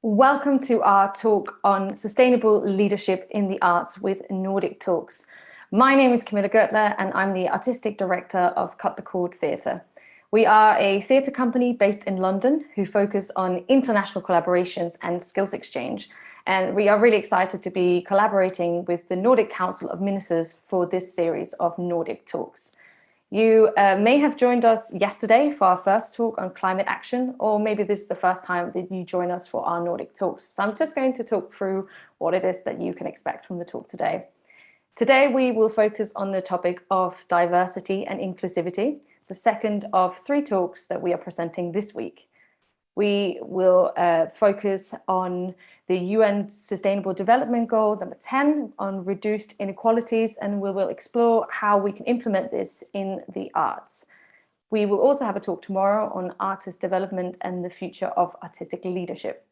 Welcome to our talk on sustainable leadership in the arts with Nordic Talks. My name is Camilla Gertler and I'm the Artistic Director of Cut the Cord Theatre. We are a theatre company based in London who focus on international collaborations and skills exchange. And we are really excited to be collaborating with the Nordic Council of Ministers for this series of Nordic Talks. You may have joined us yesterday for our first talk on climate action, or maybe this is the first time that you join us for our Nordic Talks. So I'm just going to talk through what it is that you can expect from the talk today. Today, we will focus on the topic of diversity and inclusivity, the second of 3 talks that we are presenting this week. We will focus on the UN Sustainable Development Goal number 10 on reduced inequalities, and we will explore how we can implement this in the arts. We will also have a talk tomorrow on artist development and the future of artistic leadership.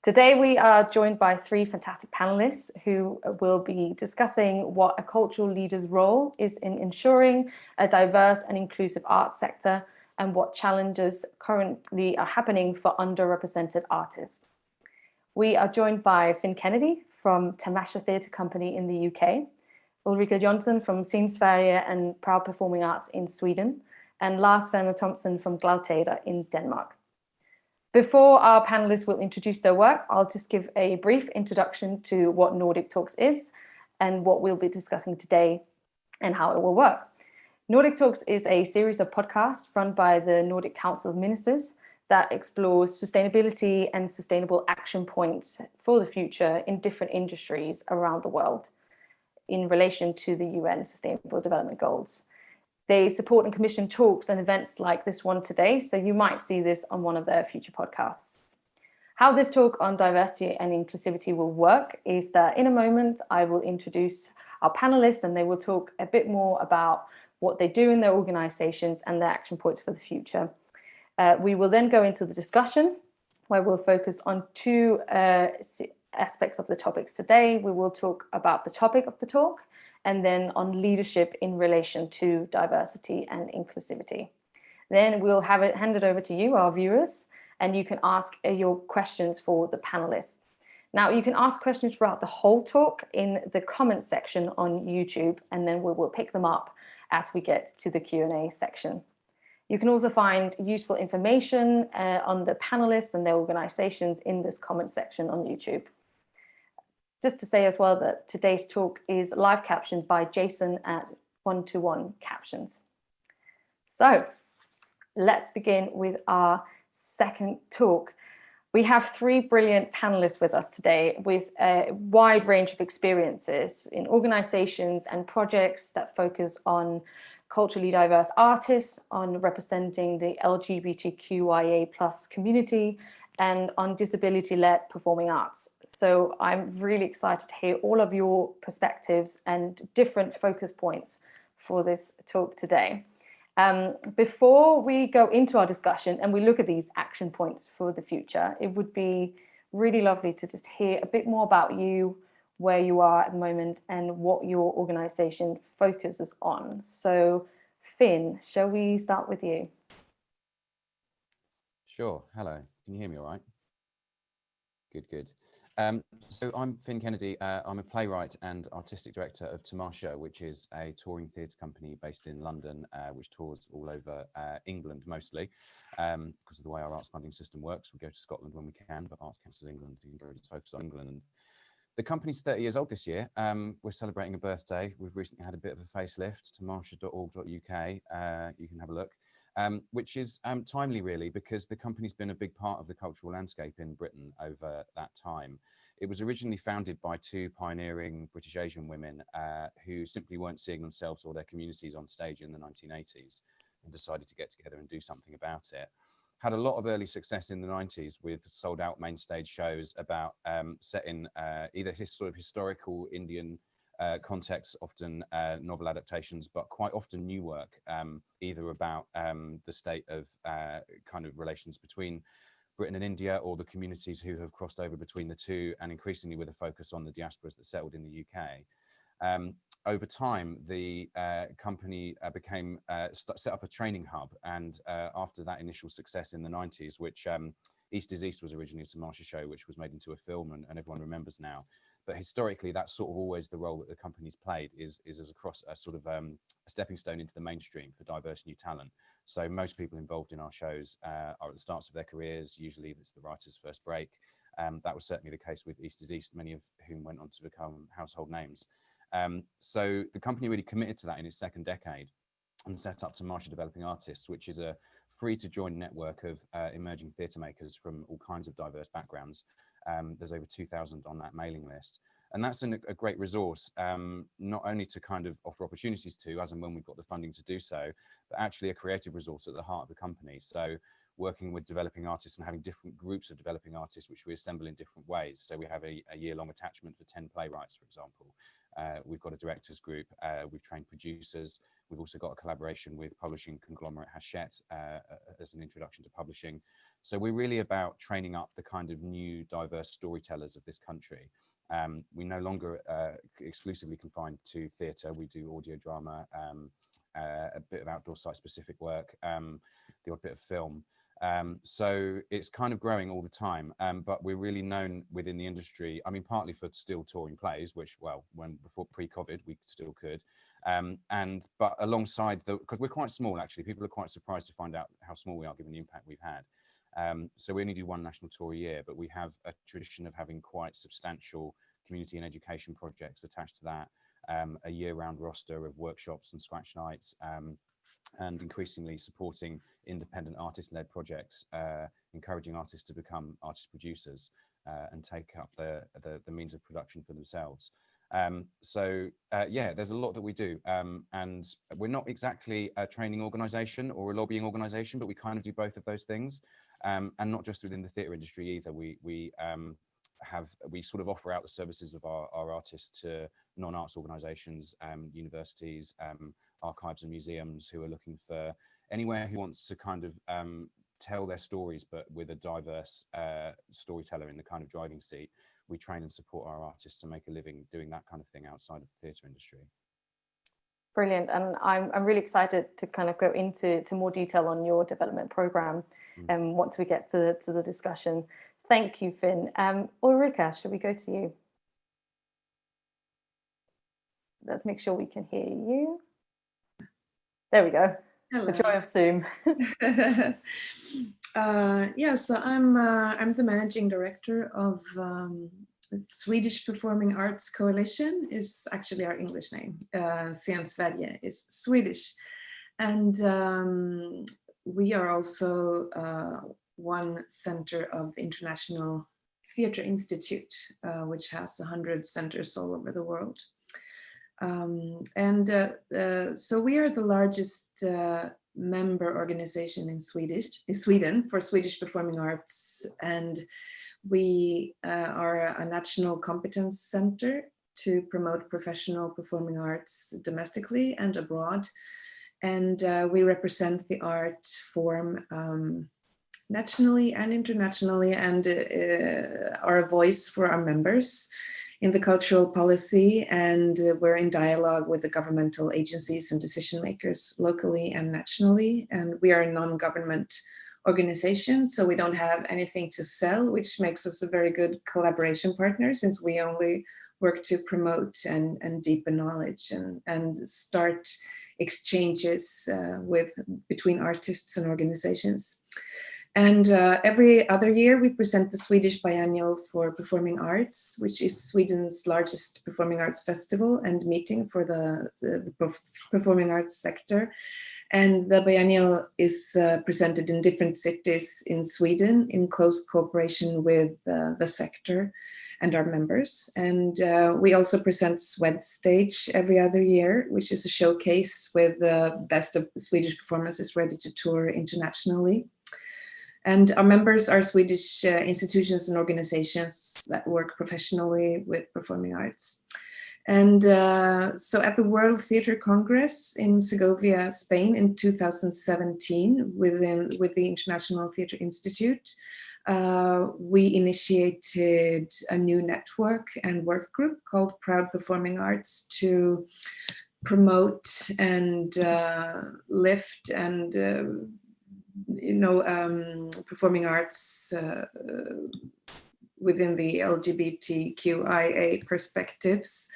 Today, we are joined by 3 fantastic panelists who will be discussing what a cultural leader's role is in ensuring a diverse and inclusive arts sector, and what challenges currently are happening for underrepresented artists. We are joined by Finn Kennedy from Tamasha Theatre Company in the UK, Ulrika Jonsson from Scene Sverige and Proud Performing Arts in Sweden, and Lars Werner Thomsen from Glad in Denmark. Before our panelists will introduce their work, I'll just give a brief introduction to what Nordic Talks is and what we'll be discussing today and how it will work. Nordic Talks is a series of podcasts run by the Nordic Council of Ministers that explores sustainability and sustainable action points for the future in different industries around the world in relation to the UN Sustainable Development Goals. They support and commission talks and events like this one today, so you might see this on one of their future podcasts. How this talk on diversity and inclusivity will work is that in a moment I will introduce our panelists and they will talk a bit more about what they do in their organizations and their action points for the future. We will then go into the discussion where we'll focus on 2 aspects of the topics today. We will talk about the topic of the talk and then on leadership in relation to diversity and inclusivity. Then we'll hand it over to you, our viewers, and you can ask your questions for the panelists. Now, you can ask questions throughout the whole talk in the comments section on YouTube, and then we will pick them up as we get to the Q&A section. You can also find useful information on the panelists and their organizations in this comment section on YouTube. Just to say as well that today's talk is live captioned by Jason at 121 Captions. So let's begin with our second talk. We have 3 brilliant panelists with us today with a wide range of experiences in organizations and projects that focus on culturally diverse artists, on representing the LGBTQIA+ community, and on disability-led performing arts. So I'm really excited to hear all of your perspectives and different focus points for this talk today. Before we go into our discussion and we look at these action points for the future, it would be really lovely to just hear a bit more about you, where you are at the moment and what your organization focuses on. So Finn, shall we start with you? Sure. Hello. Can you hear me all right? Good. So I'm Finn Kennedy. I'm a playwright and artistic director of Tamasha, which is a touring theatre company based in London, which tours all over England mostly. Because of the way our arts funding system works, we go to Scotland when we can, but Arts Council of England is focused on England. And the company's 30 years old this year. We're celebrating a birthday. We've recently had a bit of a facelift, tamasha.org.uk. You can have a look. Which is timely really, because the company's been a big part of the cultural landscape in Britain over that time. It was originally founded by 2 pioneering British Asian women who simply weren't seeing themselves or their communities on stage in the 1980s and decided to get together and do something about it. Had a lot of early success in the 90s with sold out main stage shows about set in either sort of historical Indian contexts, often novel adaptations, but quite often new work, either about the state of kind of relations between Britain and India, or the communities who have crossed over between the two, and increasingly with a focus on the diasporas that settled in the UK. Over time, the company set up a training hub, and after that initial success in the 90s, which East is East was originally a Tamasha show, which was made into a film, and everyone remembers now. But historically, that's sort of always the role that the company's played, is as across a sort of a stepping stone into the mainstream for diverse new talent. So most people involved in our shows are at the starts of their careers. Usually it's the writer's first break. That was certainly the case with East is East, many of whom went on to become household names. So the company really committed to that in its second decade and set up Tamasha Developing Artists, which is a free to join network of emerging theatre makers from all kinds of diverse backgrounds. There's over 2,000 on that mailing list. And that's a great resource, not only to kind of offer opportunities to, as and when we've got the funding to do so, but actually a creative resource at the heart of the company. So working with developing artists and having different groups of developing artists, which we assemble in different ways. So we have a year-long attachment for 10 playwrights, for example. We've got a directors group, we've trained producers. We've also got a collaboration with publishing conglomerate Hachette as an introduction to publishing. So we're really about training up the kind of new diverse storytellers of this country. We no longer exclusively confined to theatre. We do audio drama, a bit of outdoor site specific work, the odd bit of film. So it's kind of growing all the time, but we're really known within the industry, I mean, partly for still touring plays, which, well, before pre-COVID, we still could. But alongside because we're quite small, actually, people are quite surprised to find out how small we are given the impact we've had. So we only do one national tour a year, but we have a tradition of having quite substantial community and education projects attached to that, a year-round roster of workshops and scratch nights, and increasingly supporting independent artist-led projects, encouraging artists to become artist producers and take up the means of production for themselves. Yeah, there's a lot that we do, and we're not exactly a training organisation or a lobbying organisation, but we kind of do both of those things, and not just within the theatre industry either. We sort of offer out the services of our artists to non-arts organisations, universities, archives and museums who are looking for anywhere who wants to kind of tell their stories, but with a diverse storyteller in the kind of driving seat. We train and support our artists to make a living doing that kind of thing outside of the theatre industry. Brilliant, and I'm really excited to kind of go into more detail on your development program once we get to the discussion. Thank you, Finn. Ulrika, should we go to you? Let's make sure we can hear you. There we go. Hello. The joy of Zoom. Yeah, so I'm the managing director of Swedish Performing Arts Coalition. Is actually our English name. Scen Sverige is Swedish, and we are also one center of the International Theatre Institute, which has 100 centers all over the world. So we are the largest member organization in Sweden for Swedish performing arts, and we are a national competence center to promote professional performing arts domestically and abroad, and we represent the art form nationally and internationally, and are a voice for our members in the cultural policy, and we're in dialogue with the governmental agencies and decision makers locally and nationally. And we are a non-government organization, so we don't have anything to sell, which makes us a very good collaboration partner, since we only work to promote and deepen knowledge and start exchanges between artists and organizations. And every other year we present the Swedish Biennial for Performing Arts, which is Sweden's largest performing arts festival and meeting for the performing arts sector. And the Biennial is presented in different cities in Sweden in close cooperation with the sector and our members. And we also present Swed Stage every other year, which is a showcase with the best of Swedish performances ready to tour internationally. And our members are Swedish institutions and organizations that work professionally with performing arts. And so at the World Theatre Congress in Segovia, Spain in 2017, with the International Theatre Institute, we initiated a new network and work group called Proud Performing Arts to promote and lift and performing arts within the LGBTQIA perspectives,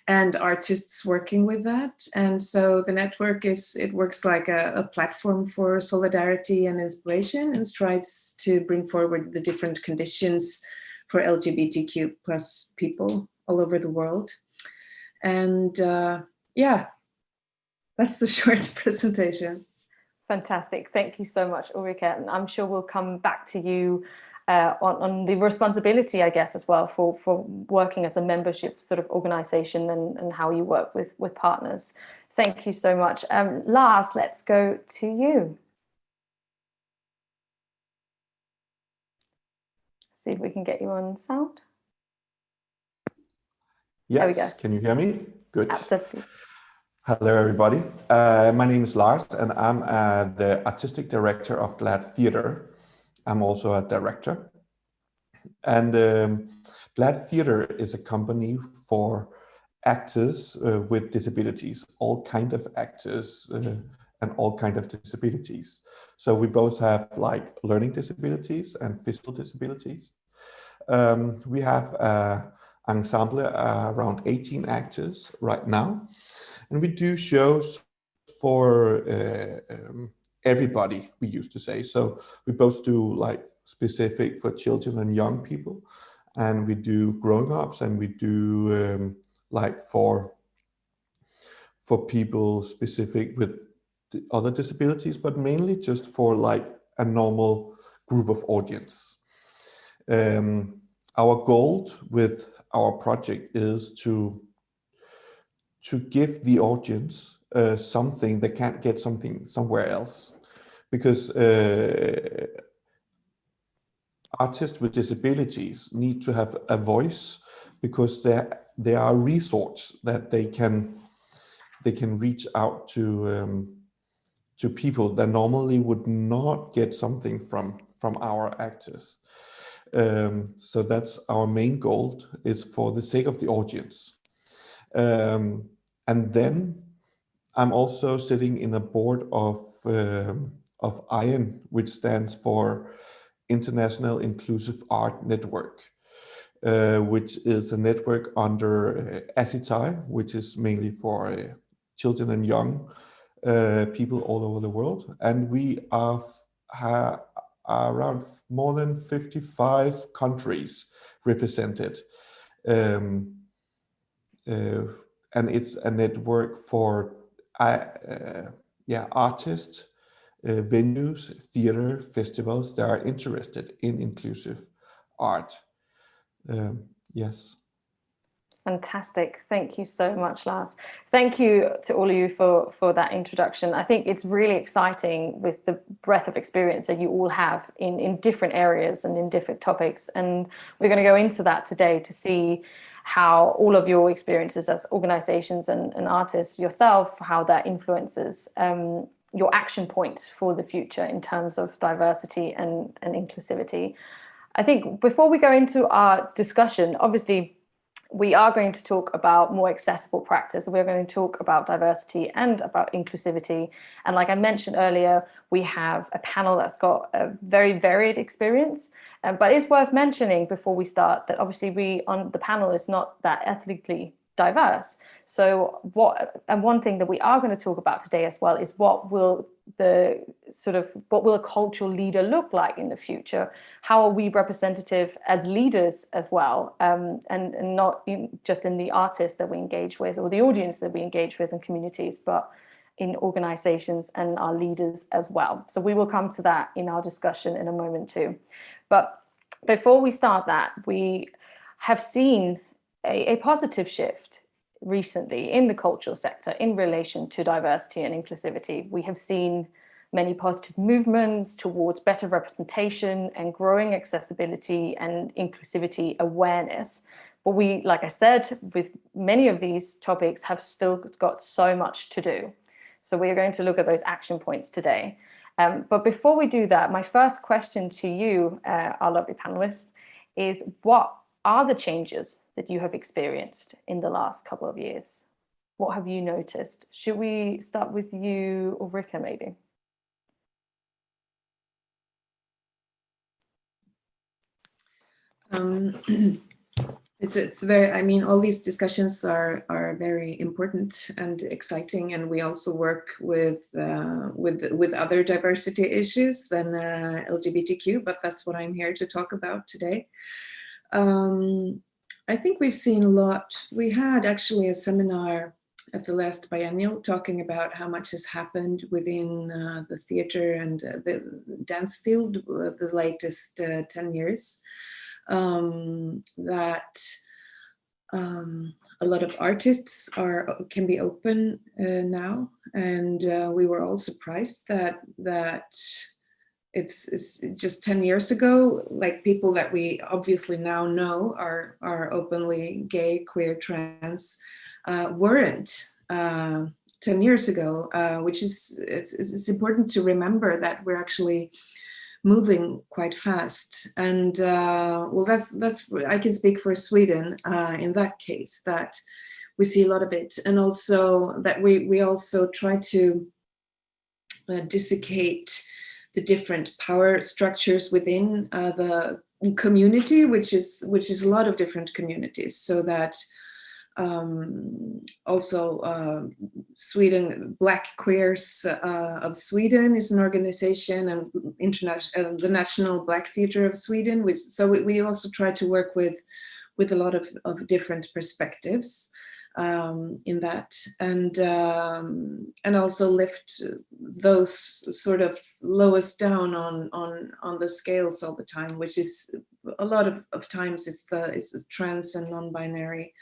and artists working with that. And so the network works like a platform for solidarity and inspiration, and strives to bring forward the different conditions for LGBTQ plus people all over the world. And yeah, that's the short presentation. Fantastic. Thank you so much, Ulrika. And I'm sure we'll come back to you on the responsibility, I guess, as well for working as a membership sort of organization and how you work with partners. Thank you so much. Lars, let's go to you. See if we can get you on sound. Yes, there we go. Can you hear me? Good. Absolutely. Hello, everybody. My name is Lars, and I'm the artistic director of GLAD Theatre. I'm also a director. And GLAD Theatre is a company for actors with disabilities, all kind of actors and all kind of disabilities. So we both have like learning disabilities and physical disabilities. We have an ensemble around 18 actors right now. And we do shows for everybody, we used to say. So we both do like specific for children and young people, and we do grown-ups, and we do like for people specific with other disabilities, but mainly just for like a normal group of audience. Our goal with our project is to give the audience something they can't get something somewhere else, because artists with disabilities need to have a voice, because there are resources that they can reach out to people that normally would not get something from our actors. So that's our main goal, is for the sake of the audience. And then I'm also sitting in a board of IAN, which stands for International Inclusive Art Network, which is a network under ASITAI, which is mainly for children and young people all over the world. And we are around more than 55 countries represented. And it's a network for artists, venues, theater, festivals that are interested in inclusive art. Yes. Fantastic. Thank you so much, Lars. Thank you to all of you for that introduction. I think it's really exciting with the breadth of experience that you all have in different areas and in different topics. And we're going to go into that today to see how all of your experiences as organizations and artists yourself, how that influences your action points for the future in terms of diversity and inclusivity. I think before we go into our discussion, obviously, we are going to talk about more accessible practice. We're going to talk about diversity and about inclusivity. And like I mentioned earlier, we have a panel that's got a very varied experience. But it's worth mentioning before we start that obviously we on the panel is not that ethnically diverse. So one thing that we are going to talk about today as well is what will a cultural leader look like in the future? How are we representative as leaders as well, and not just in the artists that we engage with or the audience that we engage with in communities, but in organizations and our leaders as well. So we will come to that in our discussion in a moment too. But before we start that, we have seen a positive shift recently in the cultural sector in relation to diversity and inclusivity. We have seen many positive movements towards better representation and growing accessibility and inclusivity awareness. But we, like I said, with many of these topics have still got so much to do. So we are going to look at those action points today. But before we do that, my first question to you, our lovely panelists, is what are the changes that you have experienced in the last couple of years? What have you noticed? Should we start with you, Ulrika, maybe? It's very, I mean, all these discussions are very important and exciting, and we also work with other diversity issues than LGBTQ, but that's what I'm here to talk about today. I think we've seen a lot. We had actually a seminar at the last biennial talking about how much has happened within the theater and the dance field the latest 10 years. That a lot of artists can be open now, and we were all surprised that it's just 10 years ago, like people that we obviously now know are openly gay, queer, trans, weren't 10 years ago, which is it's important to remember that we're actually moving quite fast. And well, that's I can speak for Sweden in that case, that we see a lot of it, and also that we also try to dissecate the different power structures within the community, which is a lot of different communities, so that also Sweden, Black Queers of Sweden is an organization, and the National Black Theatre of Sweden. So we also try to work with a lot of different perspectives in that, and also lift those sort of lowest down on the scales all the time, which is a lot of times it's the trans and non-binary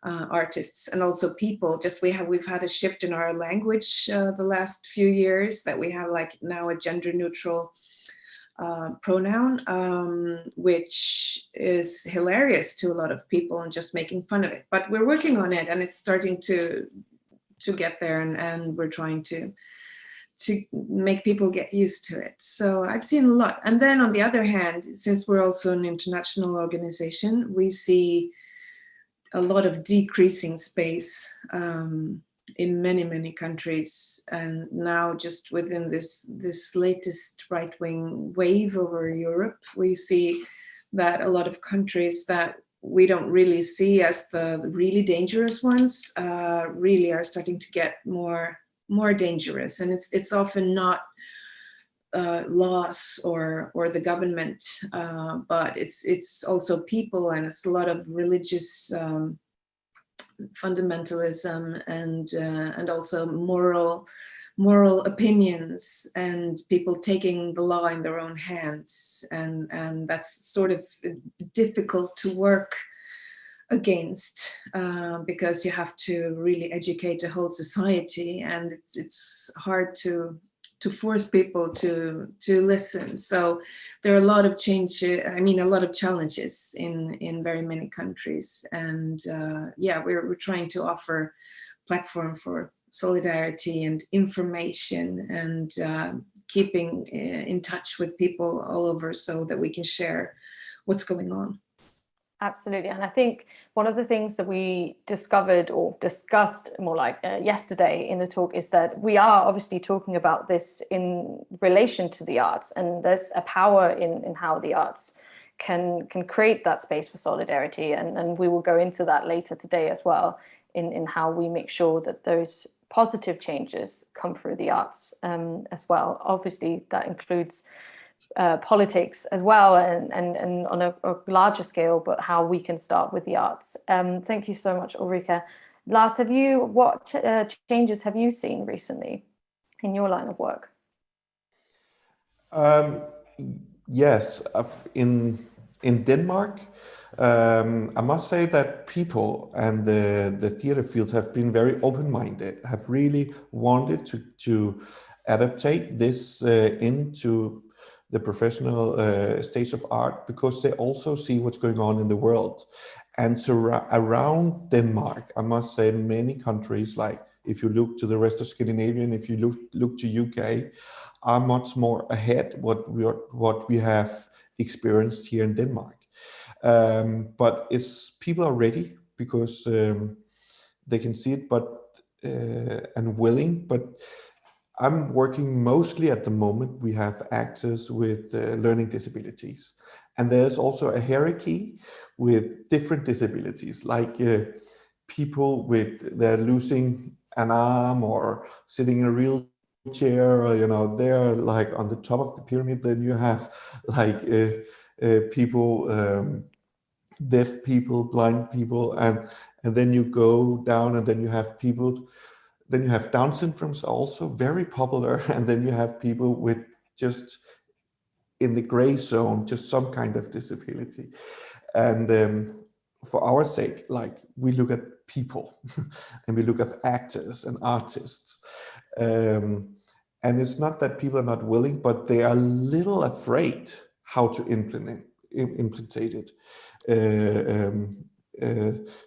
artists, and also people. Just we've had a shift in our language the last few years, that we have like now a gender neutral pronoun, which is hilarious to a lot of people and just making fun of it. But we're working on it, and it's starting to get there, and we're trying to make people get used to it. So I've seen a lot. And then on the other hand, since we're also an international organization, we see a lot of decreasing space in many countries, and now just within this latest right-wing wave over Europe, we see that a lot of countries that we don't really see as the really dangerous ones really are starting to get more dangerous, and it's often not laws or the government, but it's also people, and it's a lot of religious fundamentalism, and also moral opinions, and people taking the law in their own hands, and that's sort of difficult to work against, because you have to really educate the whole society, and it's hard to force people to listen. So there are a lot of a lot of challenges in very many countries, and yeah, we're trying to offer platform for solidarity and information, and keeping in touch with people all over, so that we can share what's going on. Absolutely. And I think one of the things that we discovered, or discussed more like yesterday in the talk, is that we are obviously talking about this in relation to the arts, and there's a power in how the arts can create that space for solidarity, and we will go into that later today as well, in how we make sure that those positive changes come through the arts as well. Obviously that includes politics as well, and on a larger scale, but how we can start with the arts. Thank you so much, Ulrika. Lars, what changes have you seen recently in your line of work? Yes, in Denmark, I must say that people and the theater field have been very open-minded, have really wanted to adaptate this into the professional stage of art, because they also see what's going on in the world. And so around Denmark, I must say many countries, like if you look to the rest of Scandinavia, if you look to UK, are much more ahead what we have experienced here in Denmark. But people are ready, because they can see it, and willing. But I'm working mostly at the moment, we have actors with learning disabilities, And there's also a hierarchy with different disabilities, like people with, they're losing an arm or sitting in a wheelchair, or, you know, they're like on the top of the pyramid. Then you have like people, deaf people, blind people, and then you go down, and then you have people, then you have Down syndromes, also very popular, and then you have people with just in the gray zone, just some kind of disability. And for our sake, like, we look at people and we look at actors and artists. And it's not that people are not willing, but they are a little afraid how to implement it.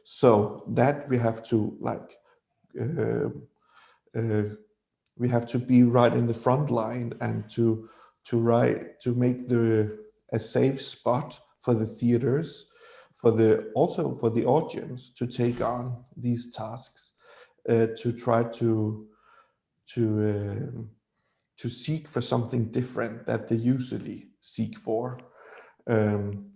So that we have to like, we have to be right in the front line, and to make a safe spot for the theaters, also for the audience to take on these tasks, to try to seek for something different that they usually seek for.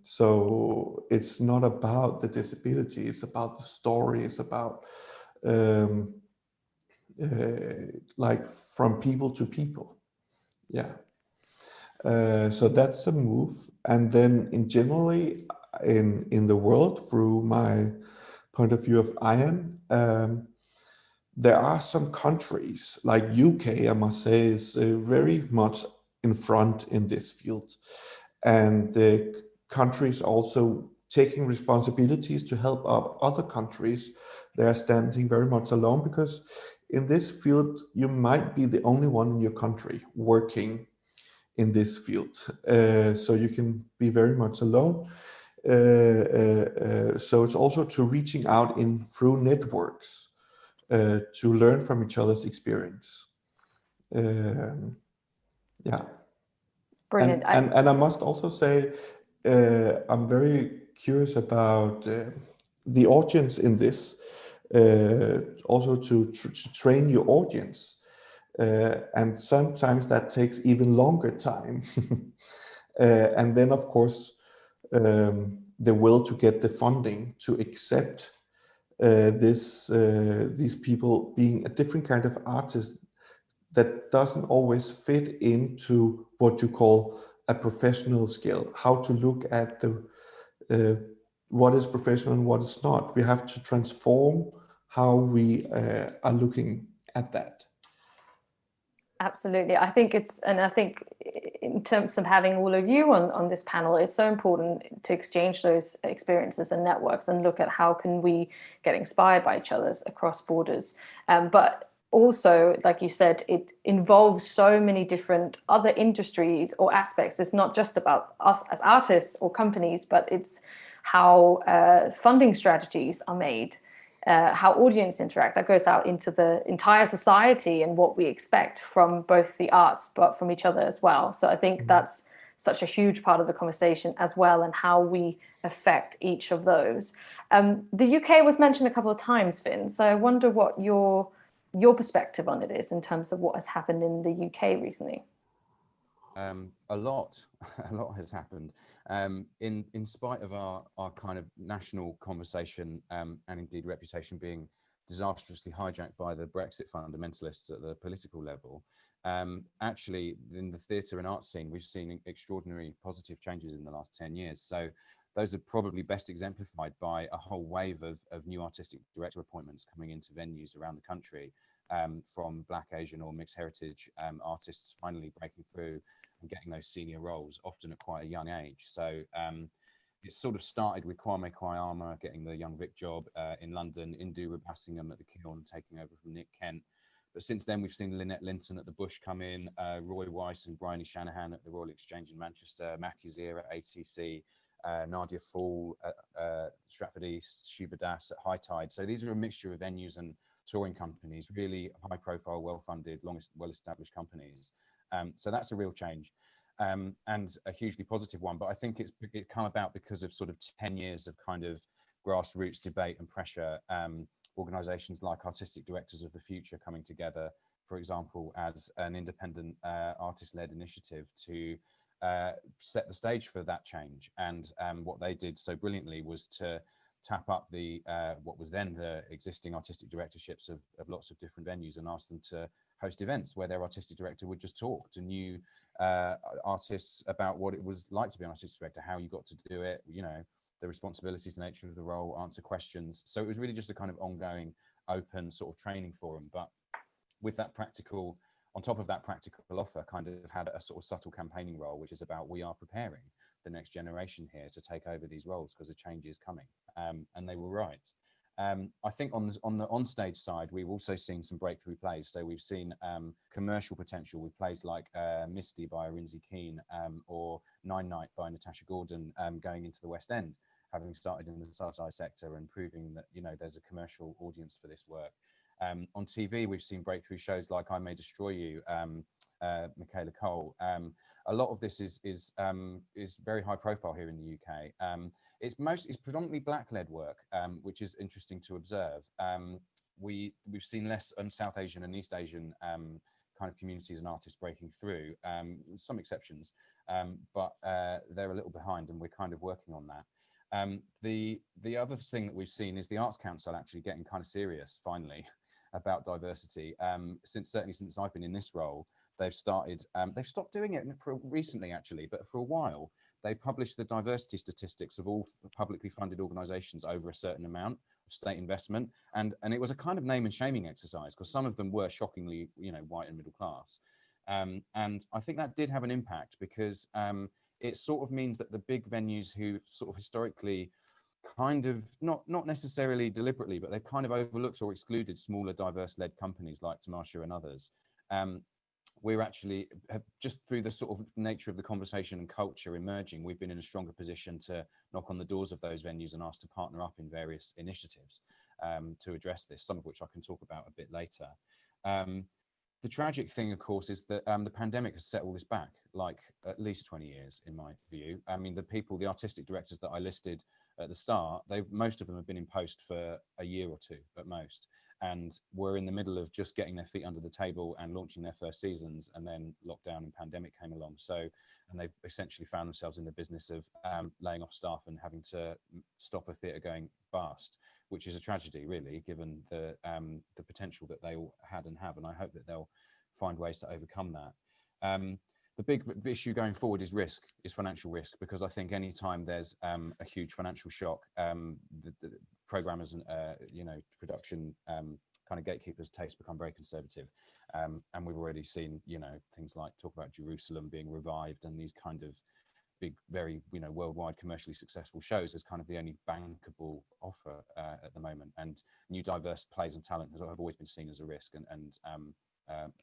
So it's not about the disability, it's about the story, it's about like from people to people. Yeah. So that's the move. And then in generally in the world, through my point of view of IAN, there are some countries like UK, I must say, is very much in front in this field. And the countries also taking responsibilities to help out other countries. They are standing very much alone, because in this field, you might be the only one in your country working in this field. So you can be very much alone. So it's also to reaching out through networks, to learn from each other's experience. Yeah. Brilliant. And I must also say, I'm very curious about the audience in this, also to train your audience. And sometimes that takes even longer time. And then, of course, the will to get the funding to accept these people being a different kind of artist that doesn't always fit into what you call a professional skill. How to look at what is professional and what is not. We have to transform how we are looking at that. Absolutely. I think in terms of having all of you on this panel, it's so important to exchange those experiences and networks and look at how can we get inspired by each other across borders. But also, like you said, it involves so many different other industries or aspects. It's not just about us as artists or companies, but it's how funding strategies are made, how audience interact. That goes out into the entire society and what we expect from both the arts, but from each other as well. So I think that's such a huge part of the conversation as well, and how we affect each of those. The UK was mentioned a couple of times, Finn. So I wonder what your perspective on it is in terms of what has happened in the UK recently. A lot has happened. In spite of our kind of national conversation and indeed reputation being disastrously hijacked by the Brexit fundamentalists at the political level, actually in the theatre and arts scene, we've seen extraordinary positive changes in the last 10 years. So those are probably best exemplified by a whole wave of new artistic director appointments coming into venues around the country, from Black, Asian or mixed heritage artists finally breaking through and getting those senior roles, often at quite a young age. So it sort of started with Kwame Kwayama getting the Young Vic job in London, Indu Rabassingham at the Kiln taking over from Nick Kent. But since then, we've seen Lynette Linton at the Bush come in, Roy Weiss and Bryony Shanahan at the Royal Exchange in Manchester, Matthew Zera at ATC, Nadia Fall at Stratford East, Shuba Das at High Tide. So these are a mixture of venues and touring companies, really high profile, well-funded, well-established companies. So that's a real change, and a hugely positive one. But I think it come about because of sort of 10 years of kind of grassroots debate and pressure. Organisations like Artistic Directors of the Future coming together, for example, as an independent artist-led initiative to set the stage for that change. And what they did so brilliantly was to tap up the what was then the existing artistic directorships of lots of different venues and ask them to host events where their artistic director would just talk to new artists about what it was like to be an artistic director, how you got to do it, you know, the responsibilities, the nature of the role, answer questions. So it was really just a kind of ongoing, open sort of training forum. But with that practical, on top of that practical offer, kind of had a sort of subtle campaigning role, which is about we are preparing the next generation here to take over these roles because a change is coming. And they were right. I think on the onstage side, we've also seen some breakthrough plays. So we've seen commercial potential with plays like Misty by Arinze Keane or Nine Night by Natasha Gordon going into the West End, having started in the subsidised sector and proving that, you know, there's a commercial audience for this work. On TV, we've seen breakthrough shows like I May Destroy You, Michaela Cole. A lot of this is very high profile here in the UK. It's predominantly Black-led work, which is interesting to observe. We've seen less South Asian and East Asian kind of communities and artists breaking through, some exceptions, but they're a little behind, and we're kind of working on that. The other thing that we've seen is the Arts Council actually getting kind of serious finally about diversity. Certainly since I've been in this role, they've stopped doing it recently actually, but for a while they published the diversity statistics of all publicly funded organizations over a certain amount of state investment, and it was a kind of name and shaming exercise because some of them were shockingly, you know, white and middle class, and I think that did have an impact because it sort of means that the big venues who sort of historically kind of not necessarily deliberately, but they've kind of overlooked or excluded smaller diverse-led companies like Tamasha and others. We're actually just through the sort of nature of the conversation and culture emerging, we've been in a stronger position to knock on the doors of those venues and ask to partner up in various initiatives to address this, some of which I can talk about a bit later. The tragic thing, of course, is that the pandemic has set all this back, like at least 20 years, in my view. I mean, the artistic directors that I listed at the start, most of them have been in post for a year or two at most, and were in the middle of just getting their feet under the table and launching their first seasons, and then lockdown and pandemic came along. And they've essentially found themselves in the business of laying off staff and having to stop a theatre going bust, which is a tragedy, really, given the potential that they all had and have. And I hope that they'll find ways to overcome that. The big issue going forward is financial risk, because I think any time there's a huge financial shock, the programmers and production kind of gatekeepers' tastes become very conservative, and we've already seen things like talk about Jerusalem being revived and these kind of big, very worldwide commercially successful shows as kind of the only bankable offer at the moment. And new diverse plays and talent have always been seen as a risk, and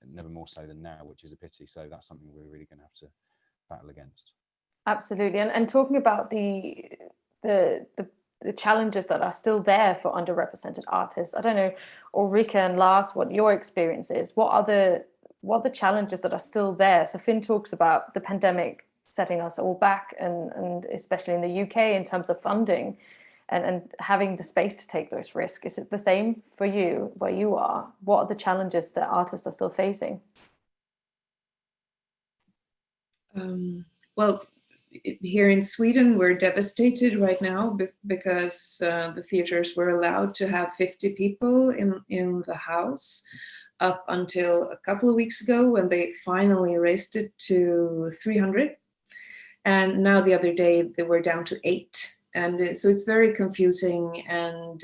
never more so than now, which is a pity. So that's something we're really going to have to battle against. Absolutely. And talking about the challenges that are still there for underrepresented artists, I don't know, Ulrika and Lars, what your experience is. What are the challenges that are still there? So Finn talks about the pandemic setting us all back, and especially in the UK in terms of funding and having the space to take those risks. Is it the same for you where you are? What are the challenges that artists are still facing? Well, here in Sweden, we're devastated right now because the theaters were allowed to have 50 people in the house up until a couple of weeks ago, when they finally raised it to 300. And now the other day they were down to 8. And so it's very confusing, and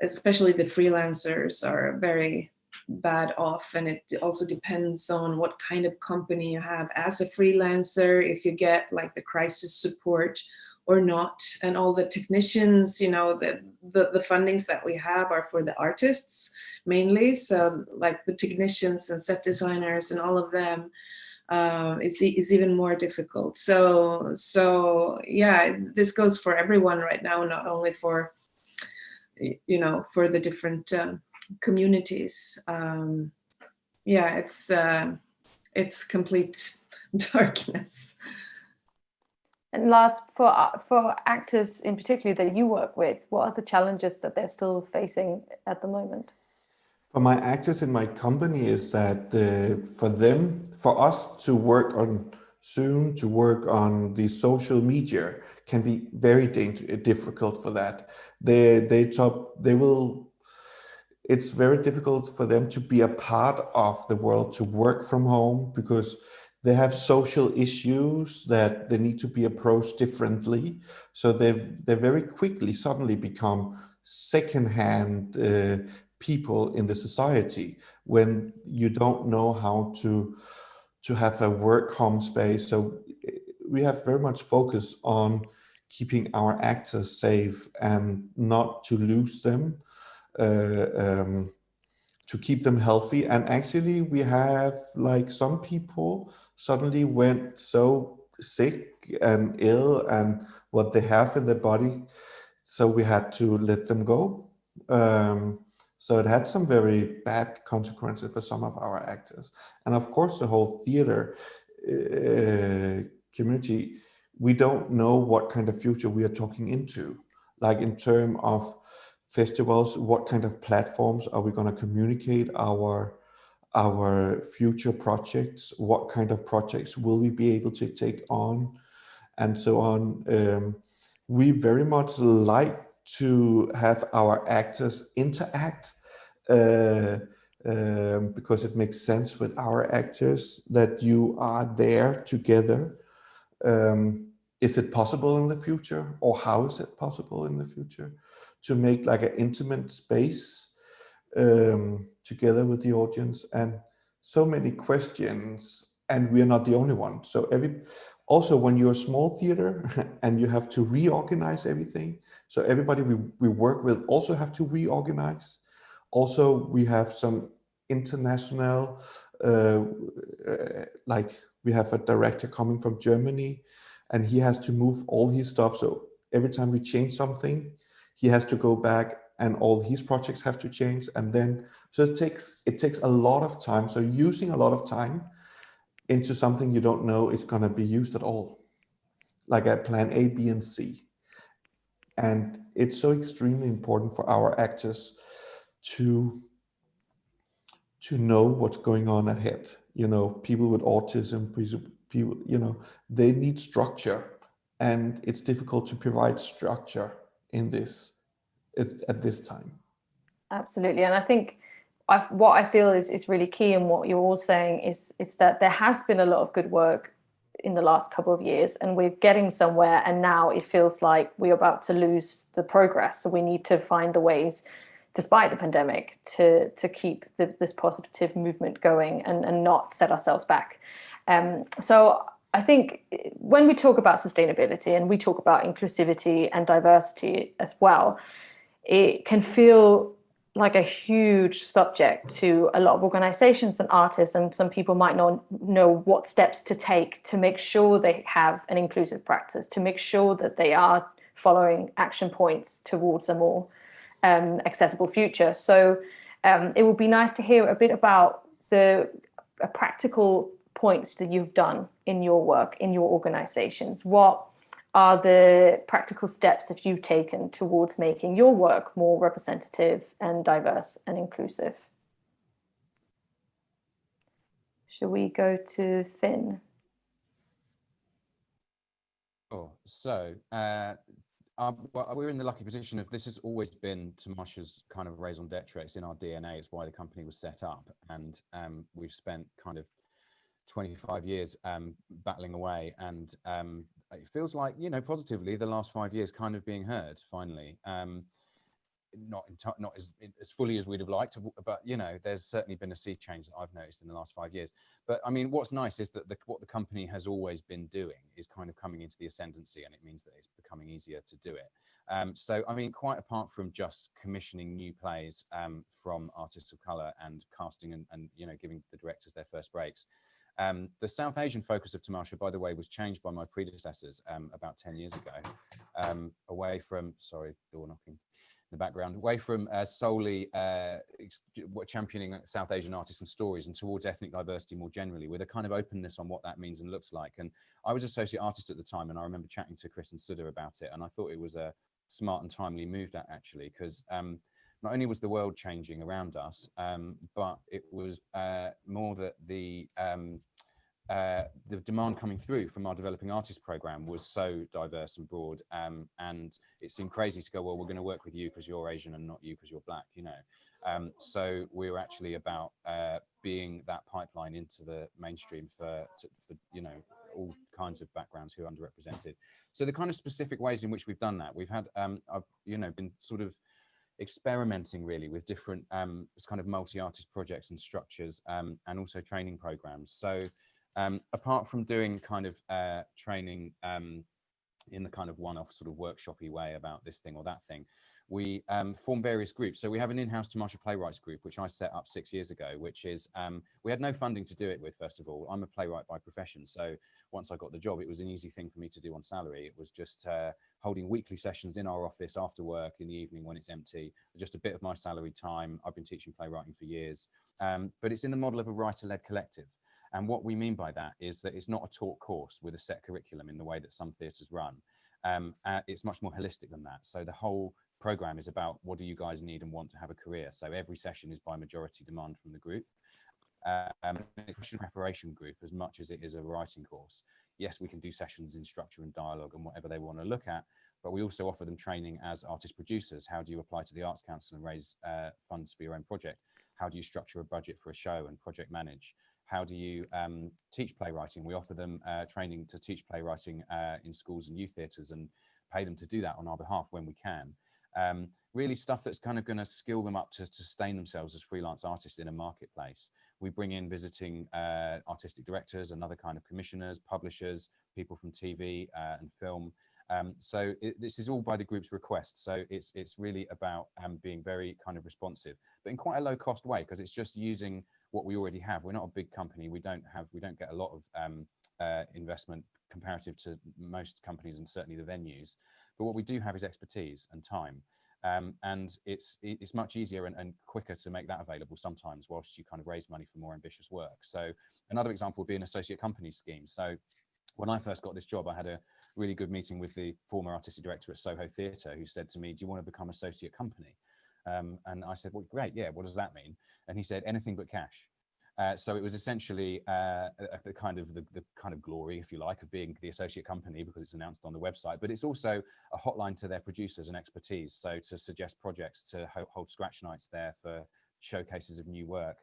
especially the freelancers are very bad off. And it also depends on what kind of company you have as a freelancer, if you get like the crisis support or not. And all the technicians, the fundings that we have are for the artists mainly. So like the technicians and set designers and all of them, it's even more difficult. So yeah, this goes for everyone right now, not only for for the different communities. Yeah, it's complete darkness. And Lars, for actors in particular that you work with, what are the challenges that they're still facing at the moment? For my actors in my company is that for us to work on soon to work on the social media can be very difficult for that. They will. It's very difficult for them to be a part of the world, to work from home, because they have social issues that they need to be approached differently. So they very quickly suddenly become secondhand people in the society when you don't know how to have a work home space. So we have very much focus on keeping our actors safe and not to lose them, uh, um, to keep them healthy. And actually, we have like some people suddenly went so sick and ill and what they have in their body, so we had to let them go. Um, so it had some very bad consequences for some of our actors. And of course, the whole theater community, we don't know what kind of future we are talking into. Like in terms of festivals, what kind of platforms are we going to communicate our future projects? What kind of projects will we be able to take on, and so on? We very much like to have our actors interact, because it makes sense with our actors that you are there together. Is it possible in the future, or how is it possible in the future to make like an intimate space together with the audience? And so many questions, and we are not the only one. So also when you're a small theater and you have to reorganize everything, so everybody we work with also have to reorganize. Also, we have some international, like we have a director coming from Germany, and he has to move all his stuff. So every time we change something, he has to go back, and all his projects have to change. And then, so it takes a lot of time. So using a lot of time into something you don't know is going to be used at all, like a plan A, B, and C. And it's so extremely important for our actors to know what's going on ahead. You know, people with autism, people, you know, they need structure, and it's difficult to provide structure in this at this time. Absolutely. And I think what I feel is really key, and what you're all saying is that there has been a lot of good work in the last couple of years, and we're getting somewhere, and now it feels like we're about to lose the progress. So we need to find the ways, despite the pandemic, to keep this positive movement going, and not set ourselves back. So I think when we talk about sustainability and we talk about inclusivity and diversity as well, it can feel like a huge subject to a lot of organizations and artists, and some people might not know what steps to take to make sure they have an inclusive practice, to make sure that they are following action points towards a more accessible future. So it would be nice to hear a bit about the practical points that you've done in your work, in your organizations. What are the practical steps that you've taken towards making your work more representative and diverse and inclusive? Shall we go to Finn? Oh, so we're in the lucky position of, this has always been Tamasha's kind of raison d'etre. It's in our DNA. It's why the company was set up, and we've spent kind of 25 years battling away, and it feels like, you know, positively, the last 5 years kind of being heard finally. Not as fully as we'd have liked, but you know, there's certainly been a sea change that I've noticed in the last 5 years. But I mean, what's nice is that what the company has always been doing is kind of coming into the ascendancy, and it means that it's becoming easier to do it. So I mean, quite apart from just commissioning new plays from artists of color and casting and you know, giving the directors their first breaks, the South Asian focus of Tamasha, by the way, was changed by my predecessors about 10 years ago, away from, sorry, door knocking in the background, away from solely championing South Asian artists and stories, and towards ethnic diversity more generally, with a kind of openness on what that means and looks like. And I was associate artist at the time, and I remember chatting to Chris and Sudha about it, and I thought it was a smart and timely move, that actually, because not only was the world changing around us, but it was more that the the demand coming through from our developing artist program was so diverse and broad, and it seemed crazy to go, well, we're going to work with you because you're Asian and not you because you're black, you know. So we were actually about being that pipeline into the mainstream for you know, all kinds of backgrounds who are underrepresented. So the kind of specific ways in which we've done that, we've had I've, you know, been sort of experimenting really with different kind of multi-artist projects and structures, and also training programs. So apart from doing kind of training in the kind of one-off sort of workshopy way about this thing or that thing, we form various groups. So we have an in-house Tamasha Playwrights group, which I set up 6 years ago, which is, we had no funding to do it with, first of all. I'm a playwright by profession. So once I got the job, it was an easy thing for me to do on salary. It was just holding weekly sessions in our office after work in the evening when it's empty, just a bit of my salary time. I've been teaching playwriting for years, but it's in the model of a writer-led collective. And what we mean by that is that it's not a taught course with a set curriculum in the way that some theatres run. It's much more holistic than that. So the whole program is about, what do you guys need and want to have a career? So every session is by majority demand from the group. It's a preparation group as much as it is a writing course. Yes, we can do sessions in structure and dialogue and whatever they want to look at, but we also offer them training as artist producers. How do you apply to the Arts Council and raise funds for your own project? How do you structure a budget for a show and project manage? How do you teach playwriting? We offer them training to teach playwriting in schools and youth theatres and pay them to do that on our behalf when we can. Really stuff that's kind of going to skill them up to sustain themselves as freelance artists in a marketplace. We bring in visiting artistic directors and other kind of commissioners, publishers, people from TV and film. So this is all by the group's request. So it's really about being very kind of responsive, but in quite a low cost way, because it's just using what we already have. We're not a big company. We don't get a lot of investment comparative to most companies and certainly the venues. But what we do have is expertise and time. And it's much easier and quicker to make that available sometimes whilst you kind of raise money for more ambitious work. So another example would be an associate company scheme. So when I first got this job, I had a really good meeting with the former artistic director at Soho Theatre, who said to me, do you want to become associate company? And I said, well, great, yeah, what does that mean? And he said, anything but cash. So it was essentially the kind of glory, if you like, of being the associate company because it's announced on the website, but it's also a hotline to their producers and expertise. So to suggest projects, to hold scratch nights there for showcases of new work,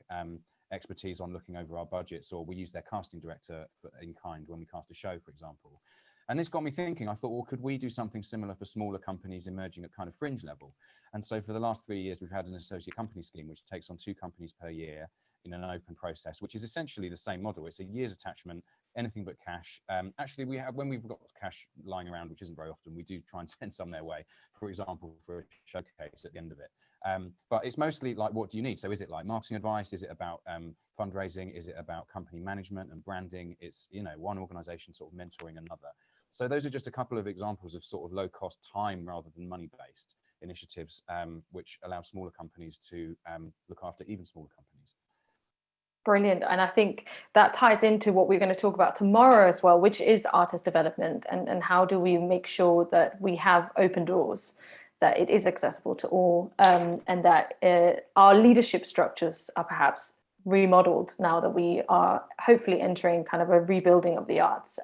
expertise on looking over our budgets, or we use their casting director in kind when we cast a show, for example. And this got me thinking. I thought, well, could we do something similar for smaller companies emerging at kind of fringe level? And so for the last 3 years, we've had an associate company scheme, which takes on 2 companies per year in an open process, which is essentially the same model. It's a year's attachment, anything but cash. Actually, when we've got cash lying around, which isn't very often, we do try and send some their way, for example, for a showcase at the end of it. But it's mostly like, what do you need? So is it like marketing advice? Is it about fundraising? Is it about company management and branding? It's, you know, one organization sort of mentoring another. So those are just a couple of examples of sort of low cost time rather than money based initiatives, which allow smaller companies to look after even smaller companies. Brilliant. And I think that ties into what we're going to talk about tomorrow as well, which is artist development, and how do we make sure that we have open doors, that it is accessible to all, and that our leadership structures are perhaps remodeled now that we are hopefully entering kind of a rebuilding of the arts,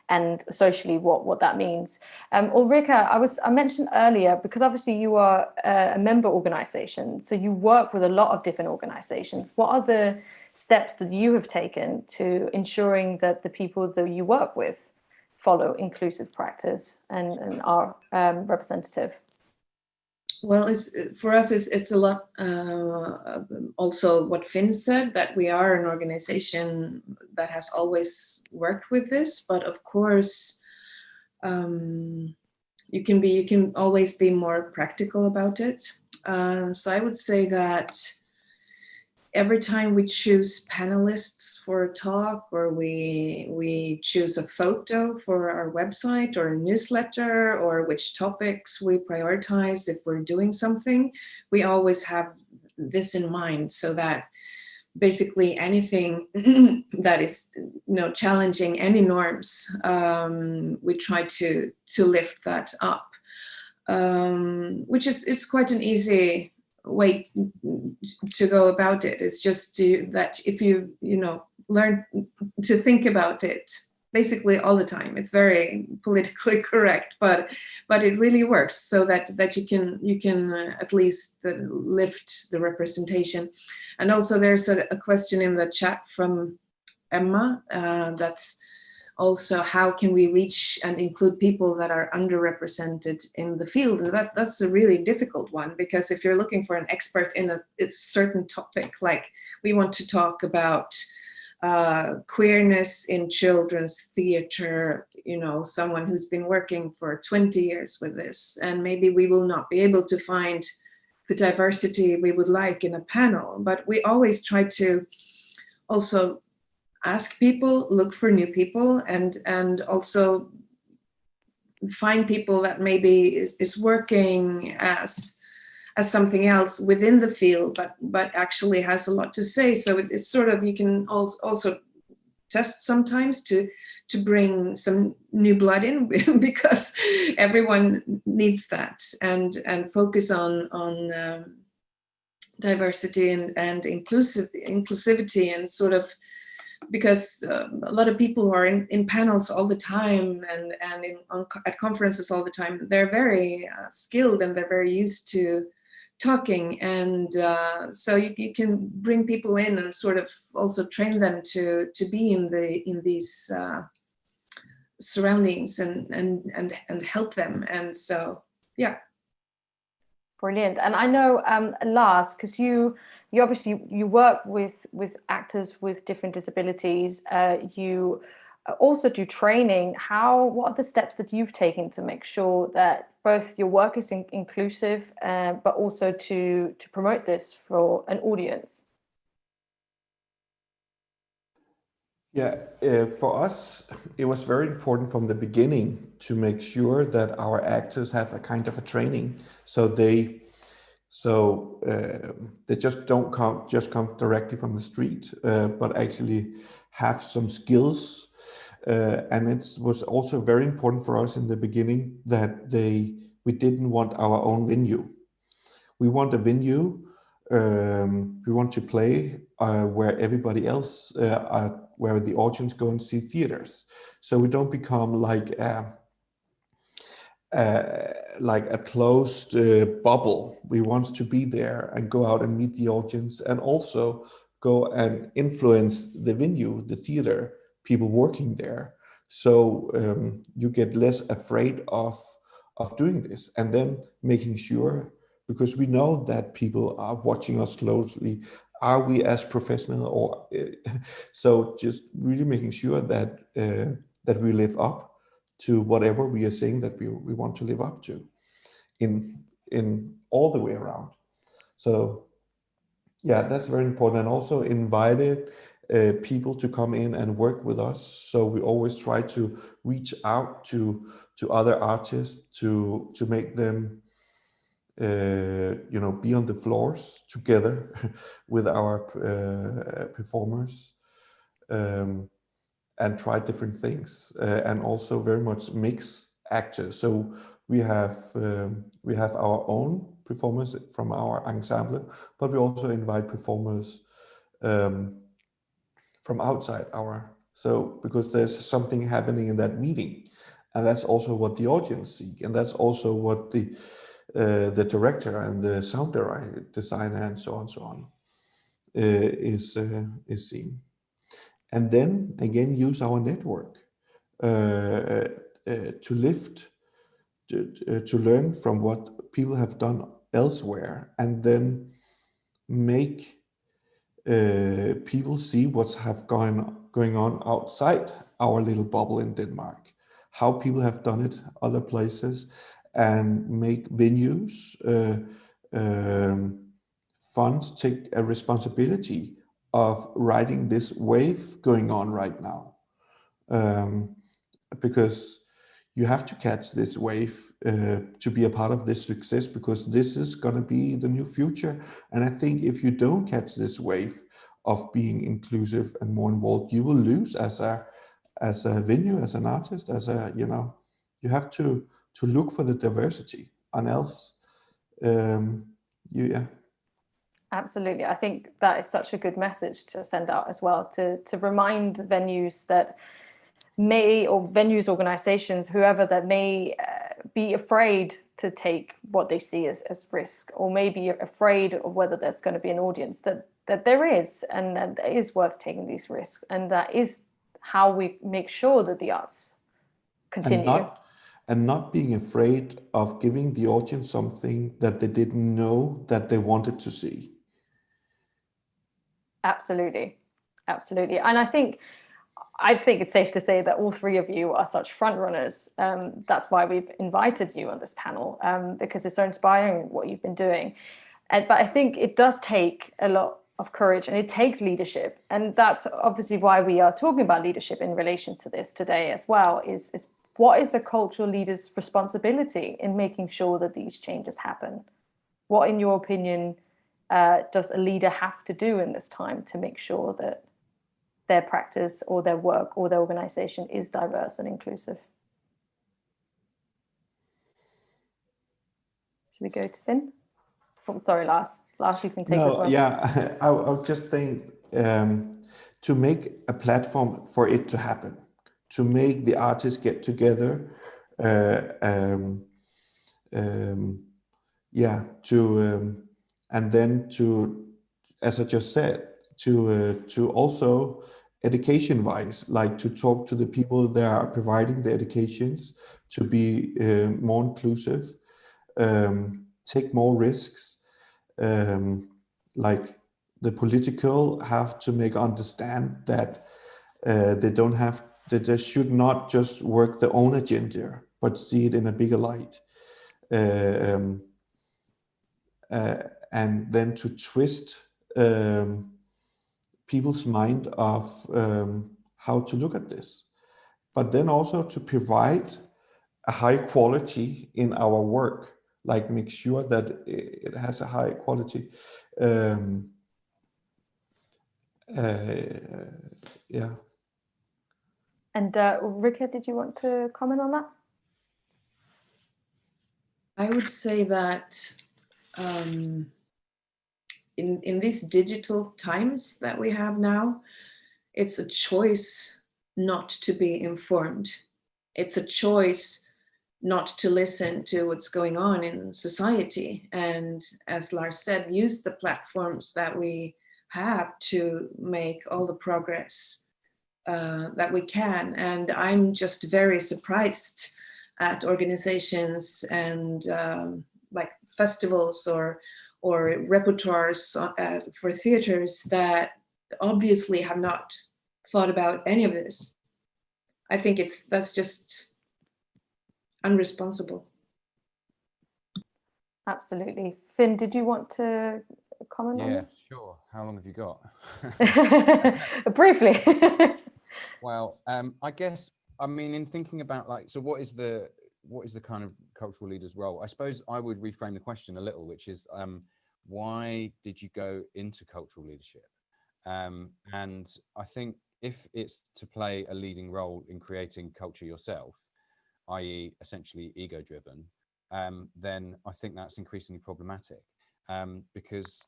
and socially what that means. Ulrika, I mentioned earlier, because obviously you are a member organization, so you work with a lot of different organizations. What are the steps that you have taken to ensuring that the people that you work with follow inclusive practice and are representative? Well, for us, it's a lot. Also, what Finn said, that we are an organization that has always worked with this, but of course, you can always be more practical about it. So I would say that every time we choose panelists for a talk, or we choose a photo for our website or a newsletter, or which topics we prioritize if we're doing something, we always have this in mind, so that basically anything that is, challenging any norms, we try to lift that up, which it's quite an easy way to go about it. It's just that if you learn to think about it basically all the time. It's very politically correct, but it really works, so that you can at least lift the representation. And also there's a question in the chat from Emma, that's also how can we reach and include people that are underrepresented in the field. And that's a really difficult one, because if you're looking for an expert in a certain topic, like we want to talk about queerness in children's theater, you know, someone who's been working for 20 years with this, and maybe we will not be able to find the diversity we would like in a panel, but we always try to also ask people, look for new people, and also find people that maybe is working as something else within the field, but actually has a lot to say. So it's sort of, you can also test sometimes to bring some new blood in, because everyone needs that, and focus on diversity and inclusivity, and sort of, because a lot of people who are in panels all the time and at conferences all the time, they're very skilled, and they're very used to talking, and so you can bring people in and sort of also train them to be in these surroundings and help them. And so, yeah. Brilliant. And I know, Lars, because you obviously you work with actors with different disabilities. You also do training. What are the steps that you've taken to make sure that both your work is inclusive, but also to promote this for an audience? Yeah, for us, it was very important from the beginning to make sure that our actors have a kind of a training, so they just don't come directly from the street, but actually have some skills. And it was also very important for us in the beginning that we didn't want our own venue. We want a venue. We want to play where everybody else, where the audience go and see theaters. So we don't become like a closed bubble. We want to be there and go out and meet the audience, and also go and influence the venue, the theater, people working there. So you get less afraid of doing this, and then making sure, because we know that people are watching us closely. Are we as professional, or so just really making sure that that we live up to whatever we are saying that we want to live up to in all the way around. So yeah, that's very important. And also invited people to come in and work with us. So we always try to reach out to other artists to make them be on the floors together with our performers, and try different things, and also very much mix actors. So we have our own performers from our ensemble, but we also invite performers from outside because there's something happening in that meeting, and that's also what the audience seek, and that's also what the director and the sound designer and so on is seeing. And then again, use our network to lift, to learn from what people have done elsewhere, and then make people see what's going on outside our little bubble in Denmark, how people have done it other places, and make venues, funds take a responsibility of riding this wave going on right now, because you have to catch this wave to be a part of this success, because this is going to be the new future. And I think if you don't catch this wave of being inclusive and more involved, you will lose as a venue, as an artist, you have to look for the diversity, and else yeah. Absolutely. I think that is such a good message to send out as well, to remind venues that may, or venues, organizations, whoever that may be afraid to take what they see as risk, or maybe afraid of whether there's going to be an audience, that there is, and that it is worth taking these risks. And that is how we make sure that the arts continue. And not being afraid of giving the audience something that they didn't know that they wanted to see. Absolutely. Absolutely. And I think it's safe to say that all three of you are such front runners. That's why we've invited you on this panel, because it's so inspiring what you've been doing. But I think it does take a lot of courage, and it takes leadership. And that's obviously why we are talking about leadership in relation to this today as well, is what is a cultural leader's responsibility in making sure that these changes happen? What, in your opinion, does a leader have to do in this time to make sure that their practice or their work or their organization is diverse and inclusive? Should we go to Finn? Oh, sorry, Lars. Lars, you can take this one. Yeah, I would just think to make a platform for it to happen, to make the artists get together, and then to, as I just said, to also education-wise, like to talk to the people that are providing the educations, to be more inclusive, take more risks, like the political have to make understand that they should not just work their own agenda, but see it in a bigger light. And then to twist people's mind of how to look at this, but then also to provide a high quality in our work, like make sure that it has a high quality. Yeah. And Ulrika, did you want to comment on that? I would say that in these digital times that we have now, it's a choice not to be informed. It's a choice not to listen to what's going on in society. And as Lars said, use the platforms that we have to make all the progress that we can. And I'm just very surprised at organizations and like festivals or repertoires for theaters that obviously have not thought about any of this. I think that's just unresponsible. Absolutely. Finn, did you want to comment on this? Yeah, sure. How long have you got? Briefly. Well, I guess, I mean, in thinking about like, so what is the kind of cultural leader's role? I suppose I would reframe the question a little, which is, why did you go into cultural leadership? And I think if it's to play a leading role in creating culture yourself, i.e. essentially ego-driven, then I think that's increasingly problematic, because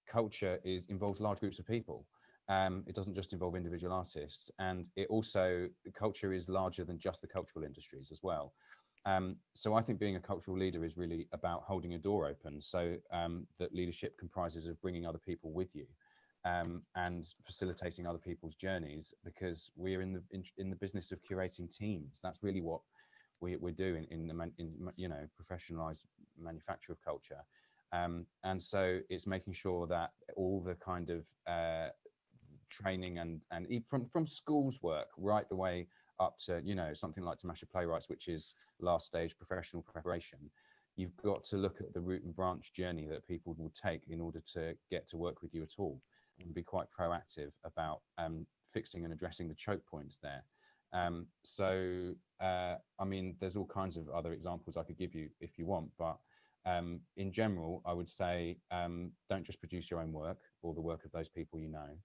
culture involves large groups of people. It doesn't just involve individual artists, and culture is larger than just the cultural industries as well. So I think being a cultural leader is really about holding a door open, so that leadership comprises of bringing other people with you, and facilitating other people's journeys, because we're in the business of curating teams. That's really what we're doing in professionalized manufacture of culture. And so it's making sure that all the kind of training and from schools work right the way up to something like Tamasha Playwrights, which is last stage professional preparation. You've got to look at the root and branch journey that people will take in order to get to work with you at all, and be quite proactive about fixing and addressing the choke points there. I mean, there's all kinds of other examples I could give you if you want, but in general, I would say, don't just produce your own work or the work of those people you know.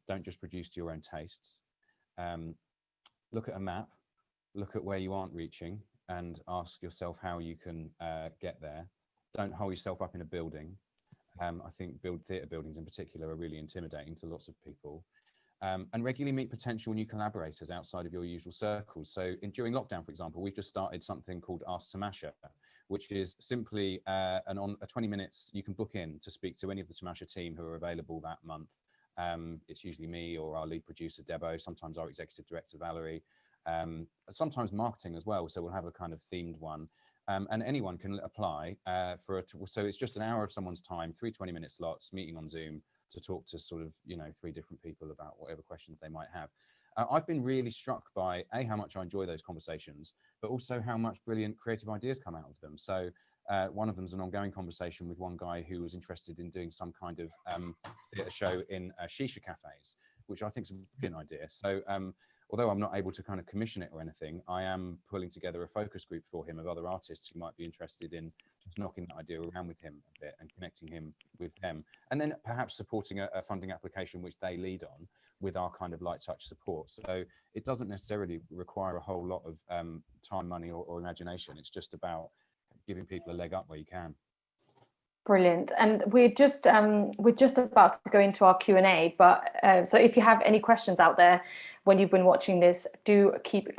Don't just produce to your own tastes. Look at a map, look at where you aren't reaching, and ask yourself how you can get there. Don't hold yourself up in a building. I think theatre buildings in particular are really intimidating to lots of people. And regularly meet potential new collaborators outside of your usual circles. So during lockdown, for example, we've just started something called Ask Tamasha, which is simply a 20 minutes you can book in to speak to any of the Tamasha team who are available that month. It's usually me or our lead producer, Debo, sometimes our executive director, Valerie, sometimes marketing as well. So we'll have a kind of themed one. And anyone can apply so it's just an hour of someone's time, 3 20-minute slots, meeting on Zoom to talk to sort of, 3 different people about whatever questions they might have. I've been really struck by how much I enjoy those conversations, but also how much brilliant creative ideas come out of them. So one of them is an ongoing conversation with one guy who was interested in doing some kind of theatre show in shisha cafes, which I think is a brilliant idea. So although I'm not able to kind of commission it or anything, I am pulling together a focus group for him of other artists who might be interested in just knocking that idea around with him a bit and connecting him with them. And then perhaps supporting a funding application which they lead on with our kind of light touch support. So it doesn't necessarily require a whole lot of time, money or imagination. It's just about giving people a leg up where you can. Brilliant. And we're just about to go into our Q&A, but so if you have any questions out there when you've been watching this, do keep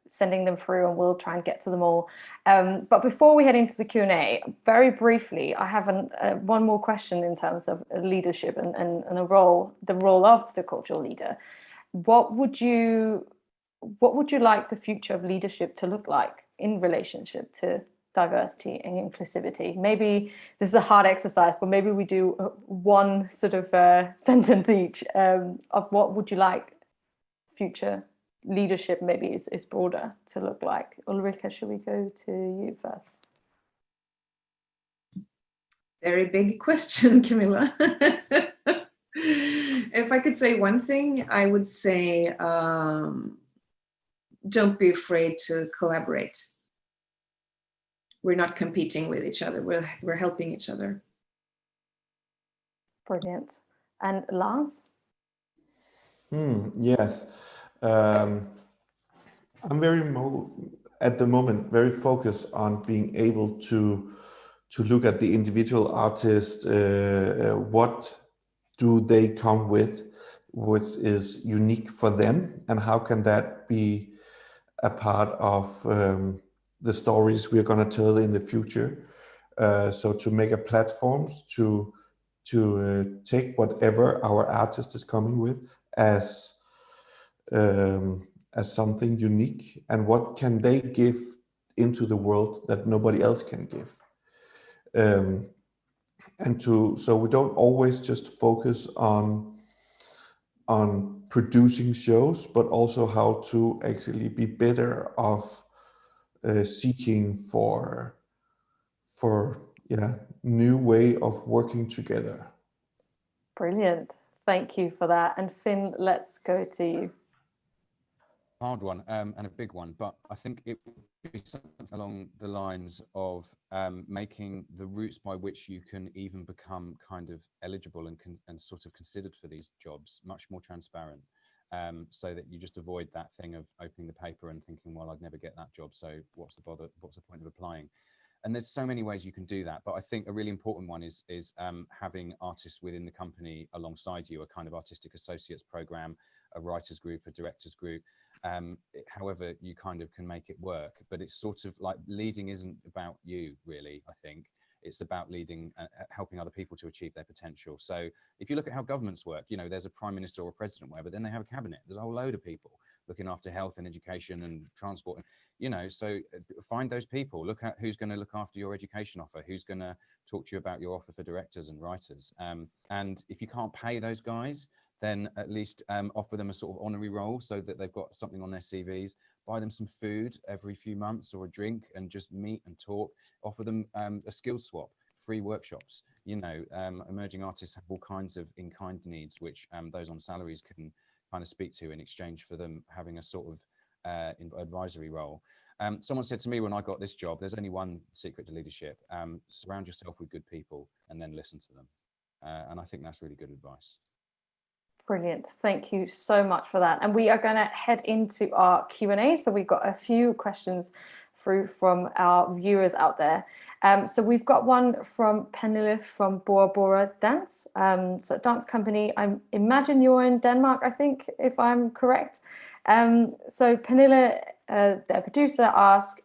sending them through and we'll try and get to them all. But before we head into the Q&A, very briefly, I have one more question in terms of leadership and the role of the cultural leader. What would you like the future of leadership to look like in relationship to diversity and inclusivity? Maybe this is a hard exercise, but maybe we do one sort of sentence each of what would you like future leadership, maybe is broader, to look like. Ulrika, should we go to you first? Very big question, Camilla. If I could say one thing, I would say don't be afraid to collaborate. We're not competing with each other. We're helping each other. Brilliant. And Lars? Yes. I'm at the moment very focused on being able to look at the individual artist. What do they come with, which is unique for them, and how can that be a part of the stories we're going to tell in the future? So to make a platform to take whatever our artist is coming with as something unique, and what can they give into the world that nobody else can give. So we don't always just focus on producing shows, but also how to actually be better of seeking for new way of working together. Brilliant. Thank you for that. And Finn, let's go to you. Hard one and a big one, but I think it would be something along the lines of making the routes by which you can even become kind of eligible and sort of considered for these jobs much more transparent, so that you just avoid that thing of opening the paper and thinking, well, I'd never get that job, so what's the bother? What's the point of applying? And there's so many ways you can do that, but I think a really important one is having artists within the company alongside you, a kind of artistic associates program, a writers group, a directors group. However you kind of can make it work, but it's sort of like leading isn't about you really. I think it's about leading and helping other people to achieve their potential. So if you look at how governments work, there's a prime minister or a president, but then they have a cabinet. There's a whole load of people looking after health and education and transport, so find those people, look at who's going to look after your education offer, who's going to talk to you about your offer for directors and writers. And if you can't pay those guys, then at least offer them a sort of honorary role so that they've got something on their CVs, buy them some food every few months or a drink and just meet and talk, offer them a skills swap, free workshops. Emerging artists have all kinds of in-kind needs, which those on salaries can kind of speak to in exchange for them having a sort of advisory role. Someone said to me when I got this job, there's only one secret to leadership: surround yourself with good people and then listen to them. And I think that's really good advice. Brilliant. Thank you so much for that. And we are going to head into our Q&A. So we've got a few questions through from our viewers out there. So we've got one from Pernille from Bora Bora Dance. So dance company, I imagine you're in Denmark, I think, if I'm correct. So Pernille, the producer, asked,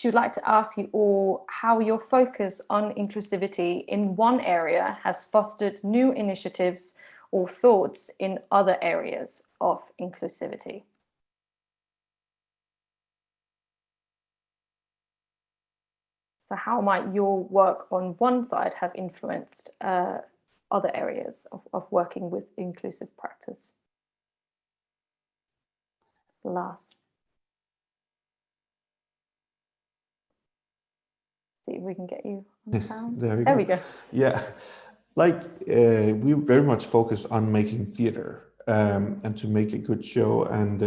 she would like to ask you all how your focus on inclusivity in one area has fostered new initiatives or thoughts in other areas of inclusivity. So how might your work on one side have influenced other areas of working with inclusive practice? Lars. See if we can get you on sound. There we go. Yeah, like we very much focus on making theater and to make a good show, and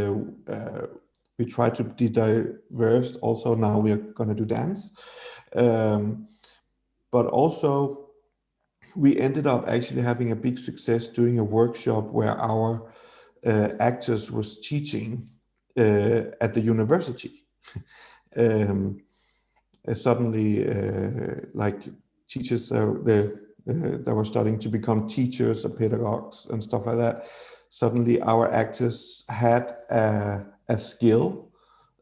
we try to be diverse. Also, now we are going to do dance, but also we ended up actually having a big success doing a workshop where our actors was teaching at the university. Suddenly, like teachers that were starting to become teachers or pedagogues and stuff like that. Suddenly, our actors had a skill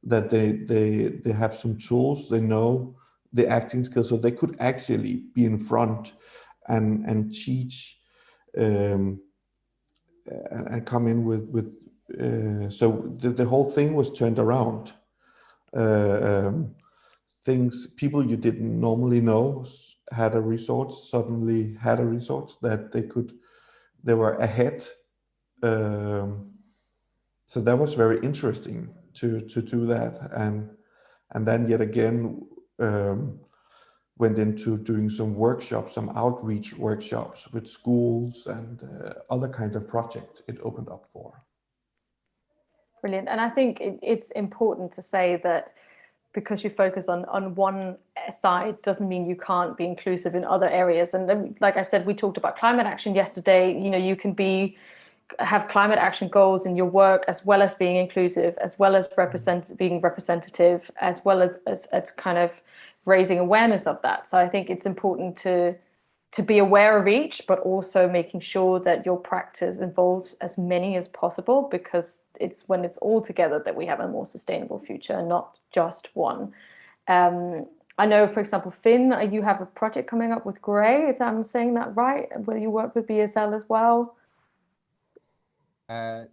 that they have some tools. They know the acting skills, so they could actually be in front and teach and come in with. So the whole thing was turned around. Things people you didn't normally know had a resource, suddenly had a resource that they were ahead. So that was very interesting to do that, and then yet again went into doing some workshops, some outreach workshops with schools and other kind of projects it opened up for. Brilliant. And I think it's important to say that because you focus on one side doesn't mean you can't be inclusive in other areas. And then, like I said, we talked about climate action yesterday. You know, you can have climate action goals in your work as well as being inclusive, as well as being representative, as well as kind of raising awareness of that. So I think it's important to be aware of each, but also making sure that your practice involves as many as possible, because it's when it's all together that we have a more sustainable future, not just one. I know, for example, Finn, you have a project coming up with Grey, if I'm saying that right, where you work with BSL as well.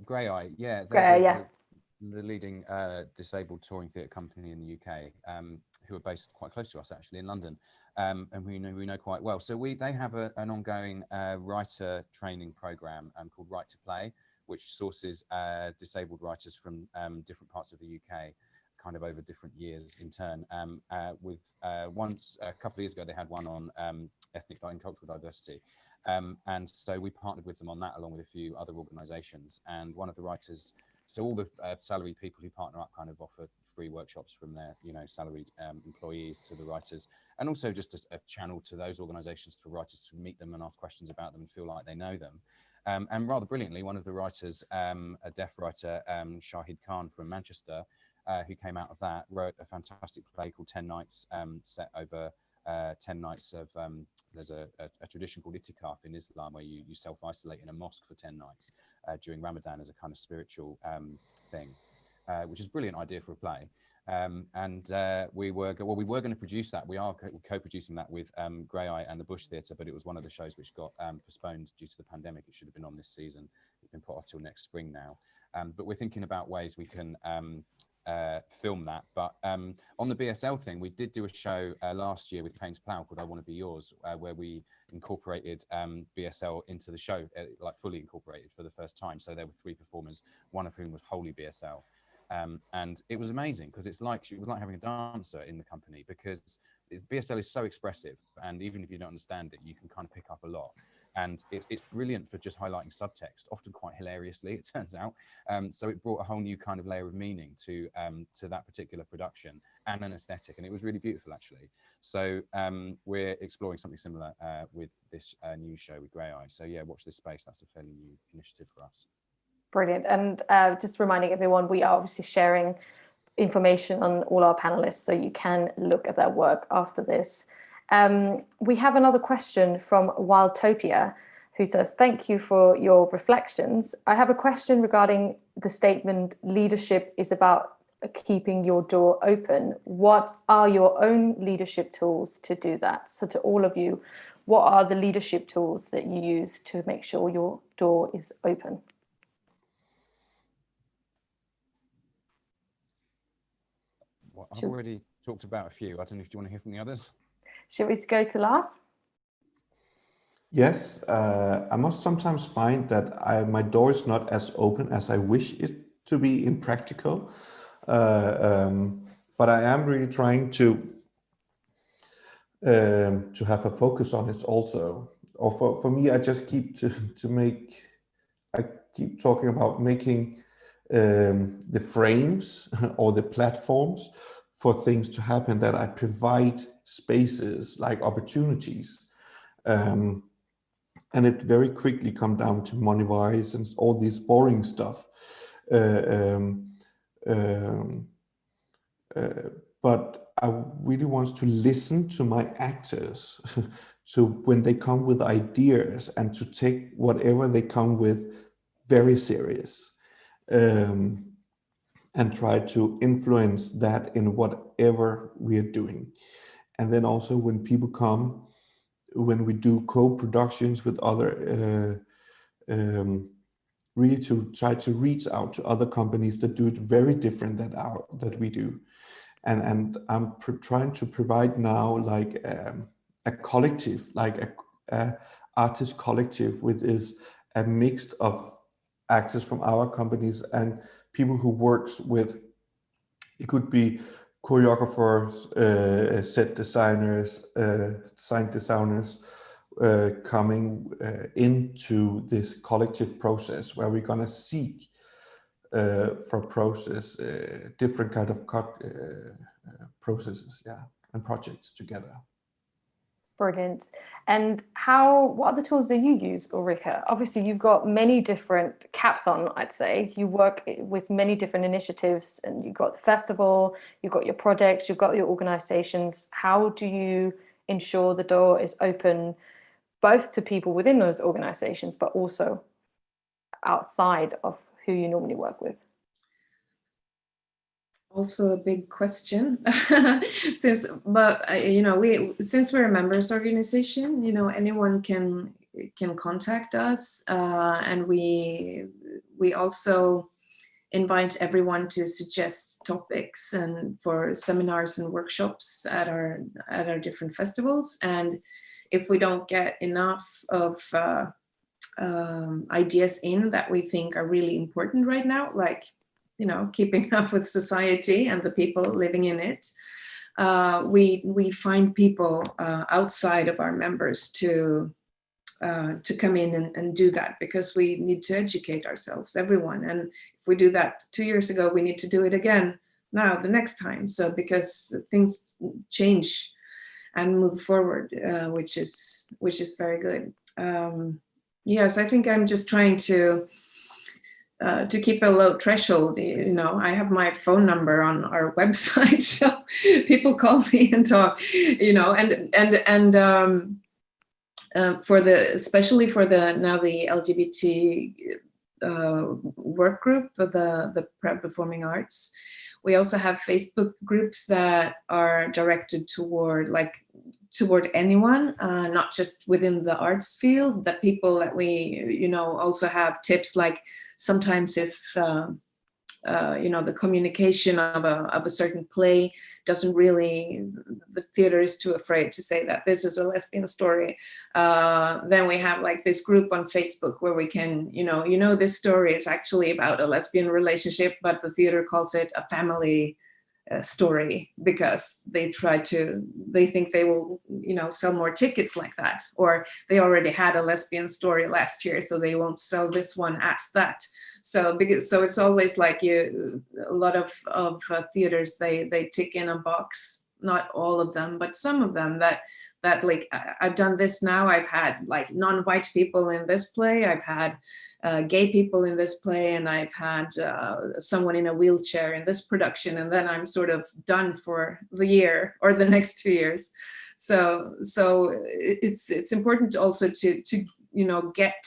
Grey Eye, yeah. The leading disabled touring theatre company in the UK, who are based quite close to us actually in London, and we know quite well. So they have an ongoing writer training program called Right to Play, which sources disabled writers from different parts of the UK, kind of over different years in turn. Once a couple of years ago, they had one on ethnic and cultural diversity. And so we partnered with them on that, along with a few other organisations. And one of the writers, so all the salaried people who partner up kind of offer free workshops from their, salaried employees to the writers, and also just a channel to those organisations for writers to meet them and ask questions about them and feel like they know them. And rather brilliantly, one of the writers, a deaf writer, Shahid Khan from Manchester, who came out of that, wrote a fantastic play called 10 Nights, set over 10 nights of, there's a tradition called itikaf in Islam, where you self-isolate in a mosque for 10 nights during Ramadan as a kind of spiritual thing, which is a brilliant idea for a play. We were going to produce that. We are co-producing that with Grey Eye and the Bush Theatre, but it was one of the shows which got postponed due to the pandemic. It should have been on this season. It's been put off till next spring now. But we're thinking about ways we can film that. But on the BSL thing, we did do a show last year with Payne's Plough called I Want to Be Yours, where we incorporated BSL into the show, like fully incorporated for the first time. So there were 3 performers, one of whom was wholly BSL. And it was amazing because it was like having a dancer in the company, because BSL is so expressive, and even if you don't understand it, you can kind of pick up a lot. And it's brilliant for just highlighting subtext, often quite hilariously, it turns out. So it brought a whole new kind of layer of meaning to that particular production and an aesthetic, and it was really beautiful, actually. So we're exploring something similar with this new show with Grey Eye. So yeah, watch this space. That's a fairly new initiative for us. Brilliant. And just reminding everyone, we are obviously sharing information on all our panelists, so you can look at their work after this. We have another question from Wildtopia, who says, thank you for your reflections. I have a question regarding the statement, leadership is about keeping your door open. What are your own leadership tools to do that? So to all of you, what are the leadership tools that you use to make sure your door is open? Well, I've already talked about a few. I don't know if you want to hear from the others. Should we go to Lars? Yes, I must sometimes find that my door is not as open as I wish it to be in practical, but I am really trying to have a focus on it also. Or for me, I just keep I keep talking about making the frames or the platforms for things to happen, that I provide spaces like opportunities. And it very quickly come down to money-wise and all this boring stuff. But I really want to listen to my actors, so when they come with ideas, and to take whatever they come with very serious, and try to influence that in whatever we are doing. And then also when people come, when we do co-productions with other, really to try to reach out to other companies that do it very different that we do. And I'm trying to provide now like a collective, like a artist collective, which is a mix of actors from our companies and people who works with, it could be choreographers, set designers, sound designers, coming into this collective process where we're gonna seek for process different kind of processes, yeah, and projects together. Brilliant. And what other tools do you use, Ulrika? Obviously, you've got many different caps on, I'd say. You work with many different initiatives, and you've got the festival, you've got your projects, you've got your organizations. How do you ensure the door is open both to people within those organizations, but also outside of who you normally work with? Also a big question, since we're a members organization, anyone can contact us, and we also invite everyone to suggest topics and for seminars and workshops at our different festivals. And if we don't get enough of ideas in that we think are really important right now, like keeping up with society and the people living in it, we find people outside of our members to come in and do that, because we need to educate ourselves, everyone. And if we do that 2 years ago, we need to do it again now, the next time. So because things change and move forward, which is very good. Yes, I think I'm just trying to keep a low threshold. I have my phone number on our website, so people call me and talk, especially for the LGBT work group for the performing arts. We also have Facebook groups that are directed toward anyone, not just within the arts field, that people that we, also have tips, like sometimes if, the communication of a certain play doesn't really, the theater is too afraid to say that this is a lesbian story. Then we have like this group on Facebook where we can, this story is actually about a lesbian relationship, but the theater calls it a family story, because they think they will, sell more tickets like that, or they already had a lesbian story last year, so they won't sell this one as that. So it's always like a lot of theaters, they tick in a box, not all of them, but some of them, that like, I've done this now, I've had like non-white people in this play, I've had gay people in this play, and I've had someone in a wheelchair in this production, and then I'm sort of done for the year or the next 2 years. So it's important also to get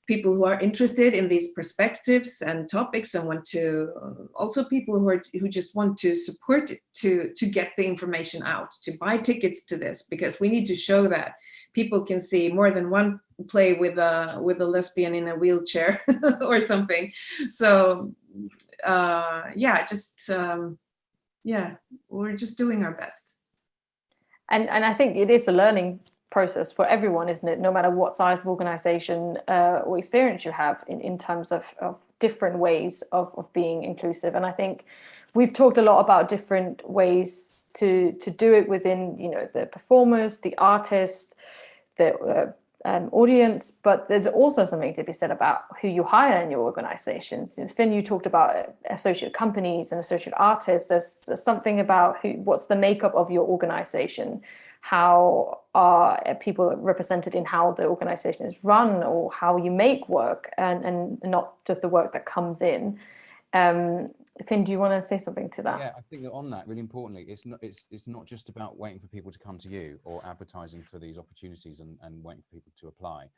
people who are interested in these perspectives and topics, and want to also people who just want to support it, to get the information out, to buy tickets to this, because we need to show that people can see more than one play with a lesbian in a wheelchair or something. So we're just doing our best. And I think it is a learning process for everyone, isn't it? No matter what size of organization or experience you have in terms of different ways of being inclusive. And I think we've talked a lot about different ways to do it within, the performers, the artists, the audience, but there's also something to be said about who you hire in your organizations. Finn, you talked about associate companies and associate artists. There's something about what's the makeup of your organization. How are people represented in how the organization is run, or how you make work, and not just the work that comes in. Finn, do you want to say something to that? Yeah, I think that on that, really importantly, it's not just about waiting for people to come to you or advertising for these opportunities and waiting for people to apply.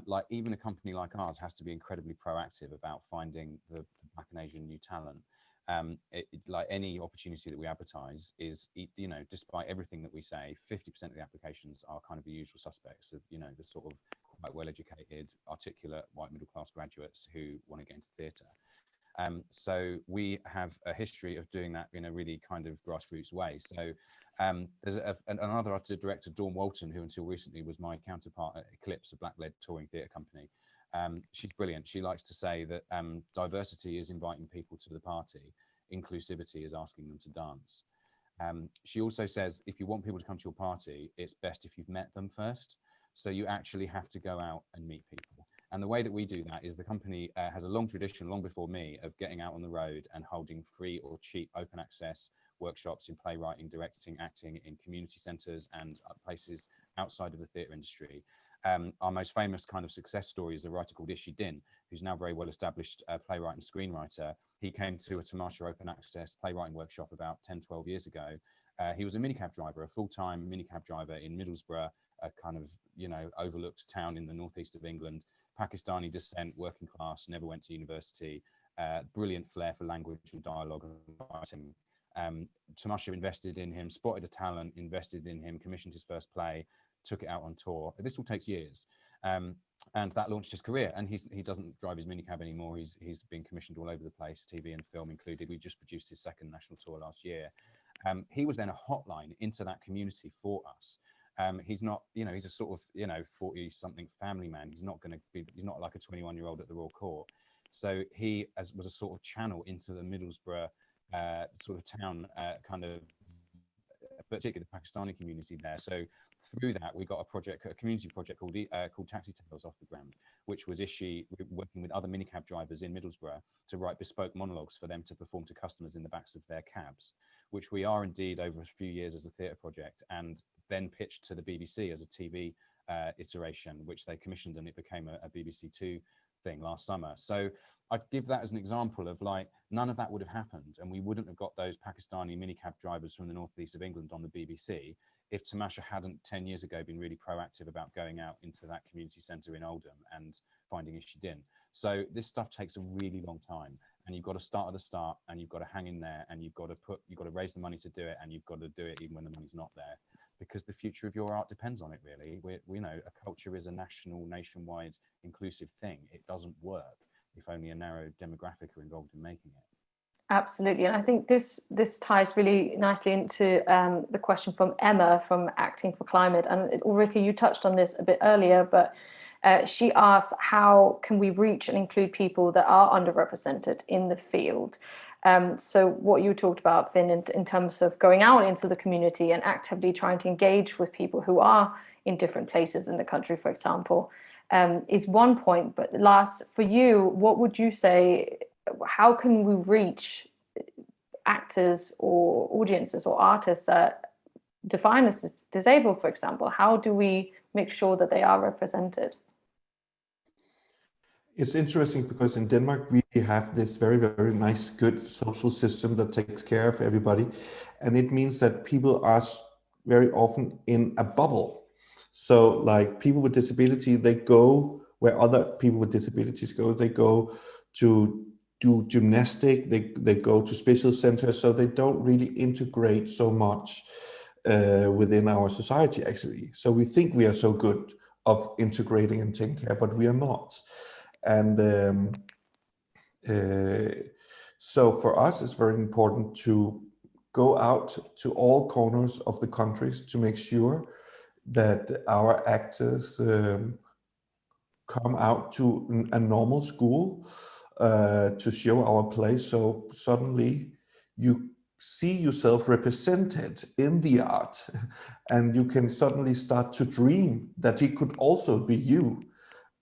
Like even a company like ours has to be incredibly proactive about finding the Black and Asian new talent. Like any opportunity that we advertise is, despite everything that we say, 50% of the applications are kind of the usual suspects of, the sort of quite well-educated, articulate, white middle-class graduates who want to get into theatre. So we have a history of doing that in a really kind of grassroots way. So there's another artistic director, Dawn Walton, who until recently was my counterpart at Eclipse, a Black-led touring theatre company. She's brilliant. She likes to say that diversity is inviting people to the party. Inclusivity is asking them to dance. She also says, if you want people to come to your party, it's best if you've met them first. So you actually have to go out and meet people. And the way that we do that is the company has a long tradition, long before me, of getting out on the road and holding free or cheap open access workshops in playwriting, directing, acting in community centres and places outside of the theatre industry. Our most famous kind of success story is a writer called Ishi Din, who's now very well established playwright and screenwriter. He came to a Tamasha open access playwriting workshop about 10, 12 years ago. He was a minicab driver, a full-time minicab driver in Middlesbrough, a kind of, overlooked town in the northeast of England. Pakistani descent, working class, never went to university, brilliant flair for language and dialogue and writing. Tamasha invested in him, spotted a talent, invested in him, commissioned his first play, took it out on tour. This all takes years. And that launched his career. And he doesn't drive his minicab anymore. He's been commissioned all over the place, TV and film included. We just produced his second national tour last year. He was then a hotline into that community for us. He's not, he's a sort of, 40 something family man. He's not like a 21-year-old at the Royal Court. So he was a sort of channel into the Middlesbrough sort of town, kind of, particularly the Pakistani community there. So through that, we got a community project called Taxi Tales off the ground, which was working with other minicab drivers in Middlesbrough to write bespoke monologues for them to perform to customers in the backs of their cabs, which we are indeed over a few years as a theatre project, and then pitched to the BBC as a TV iteration, which they commissioned, and it became a BBC Two thing last summer. So I'd give that as an example of like, none of that would have happened, and we wouldn't have got those Pakistani minicab drivers from the northeast of England on the BBC if Tamasha hadn't 10 years ago been really proactive about going out into that community centre in Oldham and finding Ishi Din. So this stuff takes a really long time, and you've got to start at the start, and you've got to hang in there, and you've got to raise the money to do it, and you've got to do it even when the money's not there, because the future of your art depends on it, really. We know a culture is a nationwide inclusive thing. It doesn't work if only a narrow demographic are involved in making it. Absolutely. And I think this ties really nicely into the question from Emma from Acting for Climate. And Ulrika, you touched on this a bit earlier, but she asked, how can we reach and include people that are underrepresented in the field? So what you talked about, Finn, in terms of going out into the community and actively trying to engage with people who are in different places in the country, for example, is one point. But Lars, for you, what would you say, how can we reach actors or audiences or artists that define as disabled, for example? How do we make sure that they are represented? It's interesting because in Denmark, we have this very, very nice, good social system that takes care of everybody. And it means that people are very often in a bubble. So like people with disability, they go where other people with disabilities go. They go to do gymnastic, they go to special centers, so they don't really integrate so much within our society, actually. So we think we are so good of integrating and taking care, but we are not. And so for us, it's very important to go out to all corners of the countries to make sure that our actors come out to a normal school to show our play. So suddenly you see yourself represented in the art and you can suddenly start to dream that it could also be you.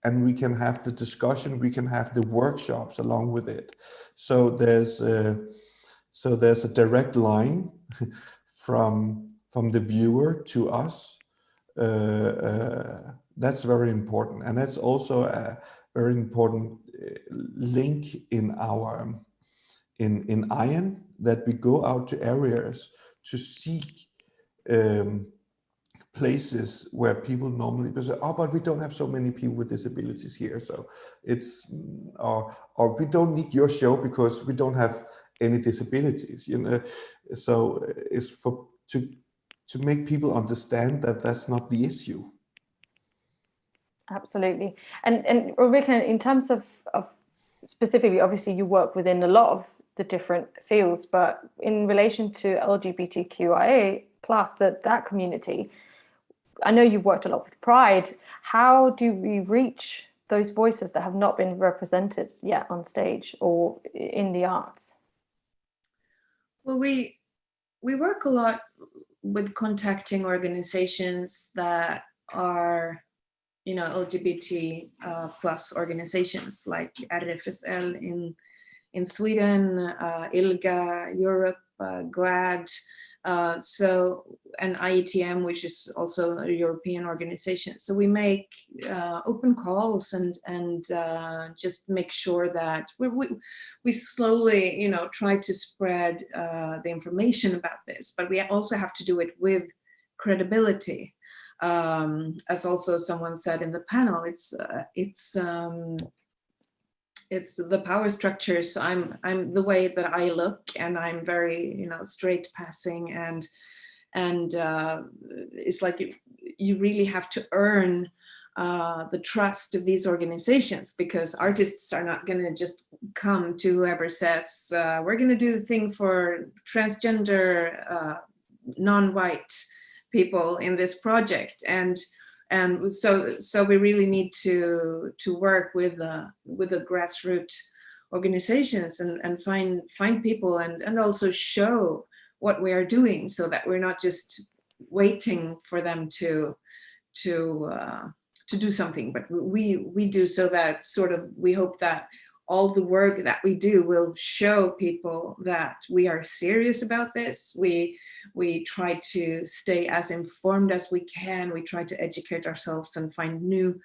And we can have the discussion, we can have the workshops along with it. So there's a direct line from the viewer to us. That's very important, and that's also a very important link in our in IAN, that we go out to areas to seek places where people normally say, oh, but we don't have so many people with disabilities here, so it's or we don't need your show because we don't have any disabilities, you know. So it's for to make people understand that that's not the issue. Absolutely. And Ulrika, in terms of specifically, obviously you work within a lot of the different fields, but in relation to LGBTQIA plus that community, I know you've worked a lot with Pride. How do we reach those voices that have not been represented yet on stage or in the arts? Well, we work a lot with contacting organizations that are, you know, LGBT plus organizations like RFSL in Sweden, ILGA Europe, GLAD, and IETM, which is also a European organization. So we make open calls and just make sure that we slowly, you know, try to spread the information about this, but we also have to do it with credibility. As also someone said in the panel, it's the power structures. I'm the way that I look, and I'm very, you know, straight passing, and it's like you really have to earn the trust of these organizations, because artists are not going to just come to whoever says we're going to do the thing for transgender non-white people in this project, and so we really need to work with the grassroots organizations and find people and also show what we are doing, so that we're not just waiting for them to do something, but we do, so that sort of we hope that all the work that we do will show people that we are serious about this. We try to stay as informed as we can. We try to educate ourselves and find new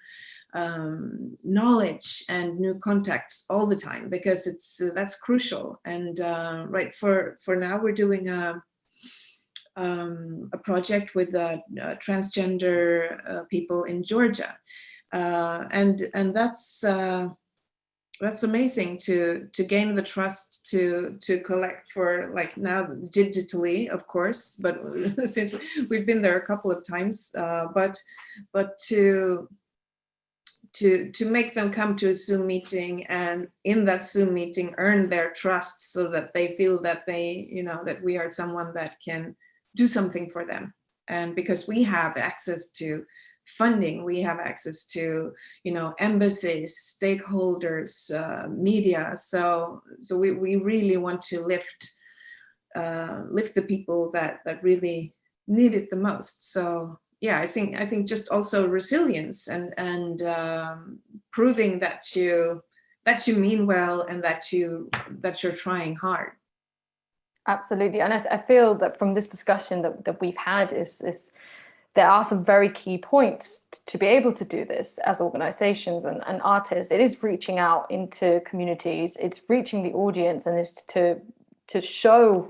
knowledge and new contacts all the time, because that's crucial. And right, for now we're doing a project with transgender people in Georgia, and that's amazing to gain the trust to collect for, like, now digitally, of course, but since we've been there a couple of times, but to make them come to a Zoom meeting, and in that Zoom meeting earn their trust, so that they feel that they, you know, that we are someone that can do something for them. And because we have access to funding. We have access to, you know, embassies, stakeholders, media. So we really want to lift the people that really need it the most. So yeah, I think just also resilience and proving that you mean well and that you're trying hard. Absolutely. And I feel that from this discussion that we've had is there are some very key points to be able to do this as organizations and artists. It is reaching out into communities, it's reaching the audience, and is to show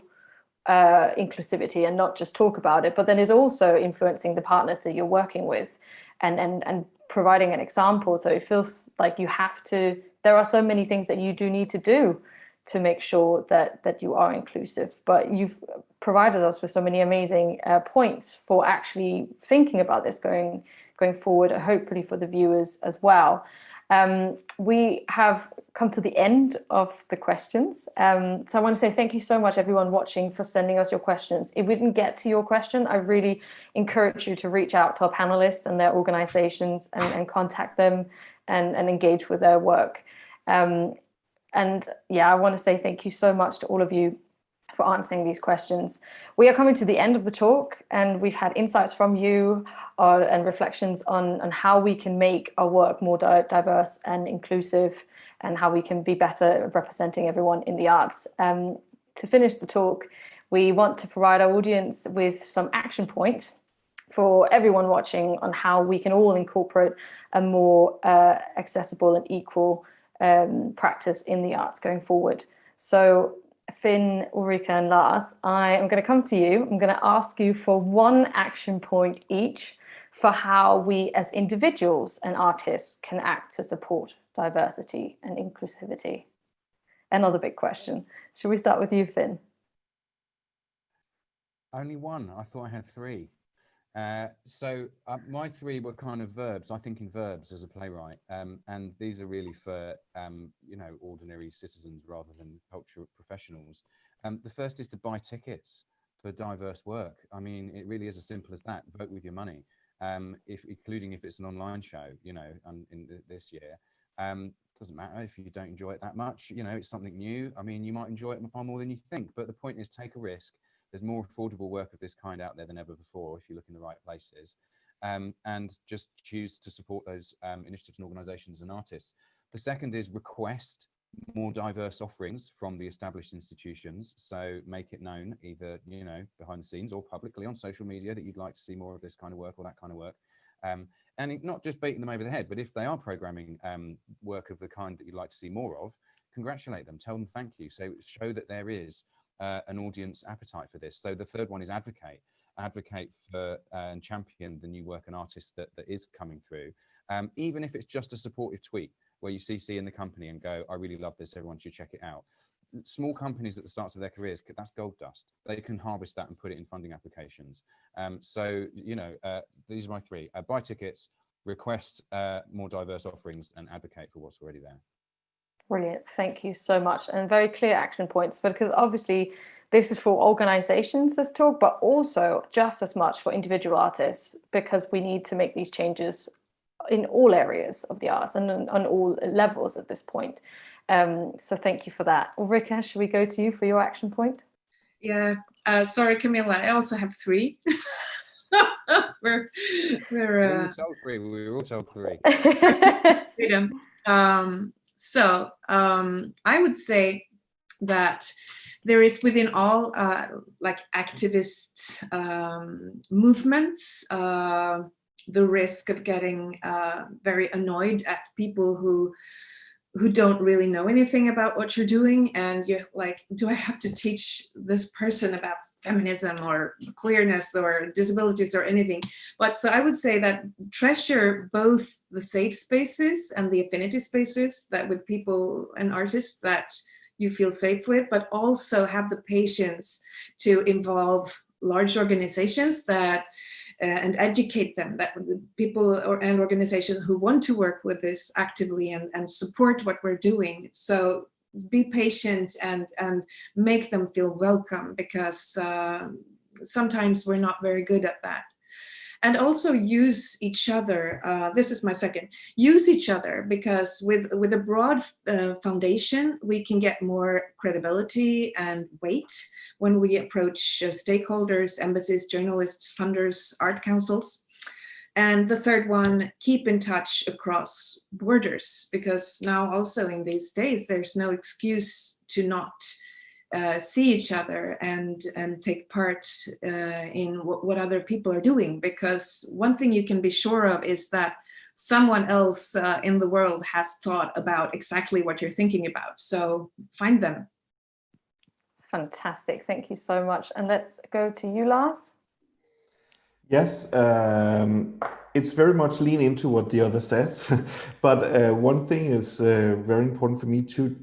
inclusivity and not just talk about it, but then is also influencing the partners that you're working with and providing an example. So it feels like you have to, there are so many things that you do need to do to make sure that you are inclusive, but you've provided us with so many amazing points for actually thinking about this going forward, hopefully for the viewers as well. We have come to the end of the questions. So I want to say thank you so much, everyone watching, for sending us your questions. If we didn't get to your question, I really encourage you to reach out to our panelists and their organizations and contact them and engage with their work. And yeah, I want to say thank you so much to all of you for answering these questions. We are coming to the end of the talk, and we've had insights from you and reflections on how we can make our work more diverse and inclusive, and how we can be better at representing everyone in the arts. To finish the talk, we want to provide our audience with some action points for everyone watching on how we can all incorporate a more accessible and equal practice in the arts going forward. So Finn, Ulrika and Lars, I am going to come to you. I'm going to ask you for one action point each for how we as individuals and artists can act to support diversity and inclusivity. Another big question. Should we start with you, Finn? Only one. I thought I had three. So my three were kind of verbs. I think in verbs as a playwright, and these are really for you know, ordinary citizens rather than cultural professionals. The first is to buy tickets for diverse work. I mean, it really is as simple as that. Vote with your money, including if it's an online show. You know, in this year, doesn't matter if you don't enjoy it that much. You know, it's something new. I mean, you might enjoy it far more than you think. But the point is, take a risk. There's more affordable work of this kind out there than ever before if you look in the right places, and just choose to support those initiatives and organisations and artists. The second is request more diverse offerings from the established institutions. So make it known, either, you know, behind the scenes or publicly on social media, that you'd like to see more of this kind of work or that kind of work. And not just beating them over the head, but if they are programming work of the kind that you'd like to see more of, congratulate them, tell them thank you. So show that there is an audience appetite for this. So the third one is advocate for and champion the new work and artists that is coming through, even if it's just a supportive tweet where you CC in the company and go, I really love this, everyone should check it out. Small companies at the starts of their careers, that's gold dust. They can harvest that and put it in funding applications. So, you know, these are my three: buy tickets, request more diverse offerings, and advocate for what's already there. Brilliant. Thank you so much. And very clear action points, because obviously this is for organizations, this talk, but also just as much for individual artists, because we need to make these changes in all areas of the arts and on all levels at this point. So thank you for that. Ulrika, should we go to you for your action point? Yeah, sorry, Camilla, I also have three. we're all told three. We were all told three. Freedom. So I would say that there is within all like activist movements the risk of getting very annoyed at people who don't really know anything about what you're doing, and you're like, do I have to teach this person about feminism or queerness or disabilities or anything? But so I would say that treasure both the safe spaces and the affinity spaces that with people and artists that you feel safe with, but also have the patience to involve large organizations that and educate them, that people and organizations who want to work with this actively and support what we're doing. So be patient and make them feel welcome, because sometimes we're not very good at that. And also use each other. This is my second. Use each other, because with a broad foundation, we can get more credibility and weight when we approach stakeholders, embassies, journalists, funders, art councils. And the third one, keep in touch across borders, because now also in these days, there's no excuse to not see each other and take part in what other people are doing. Because one thing you can be sure of is that someone else in the world has thought about exactly what you're thinking about. So find them. Fantastic. Thank you so much. And let's go to you, Lars. Yes, it's very much lean into what the other says, but one thing is very important for me to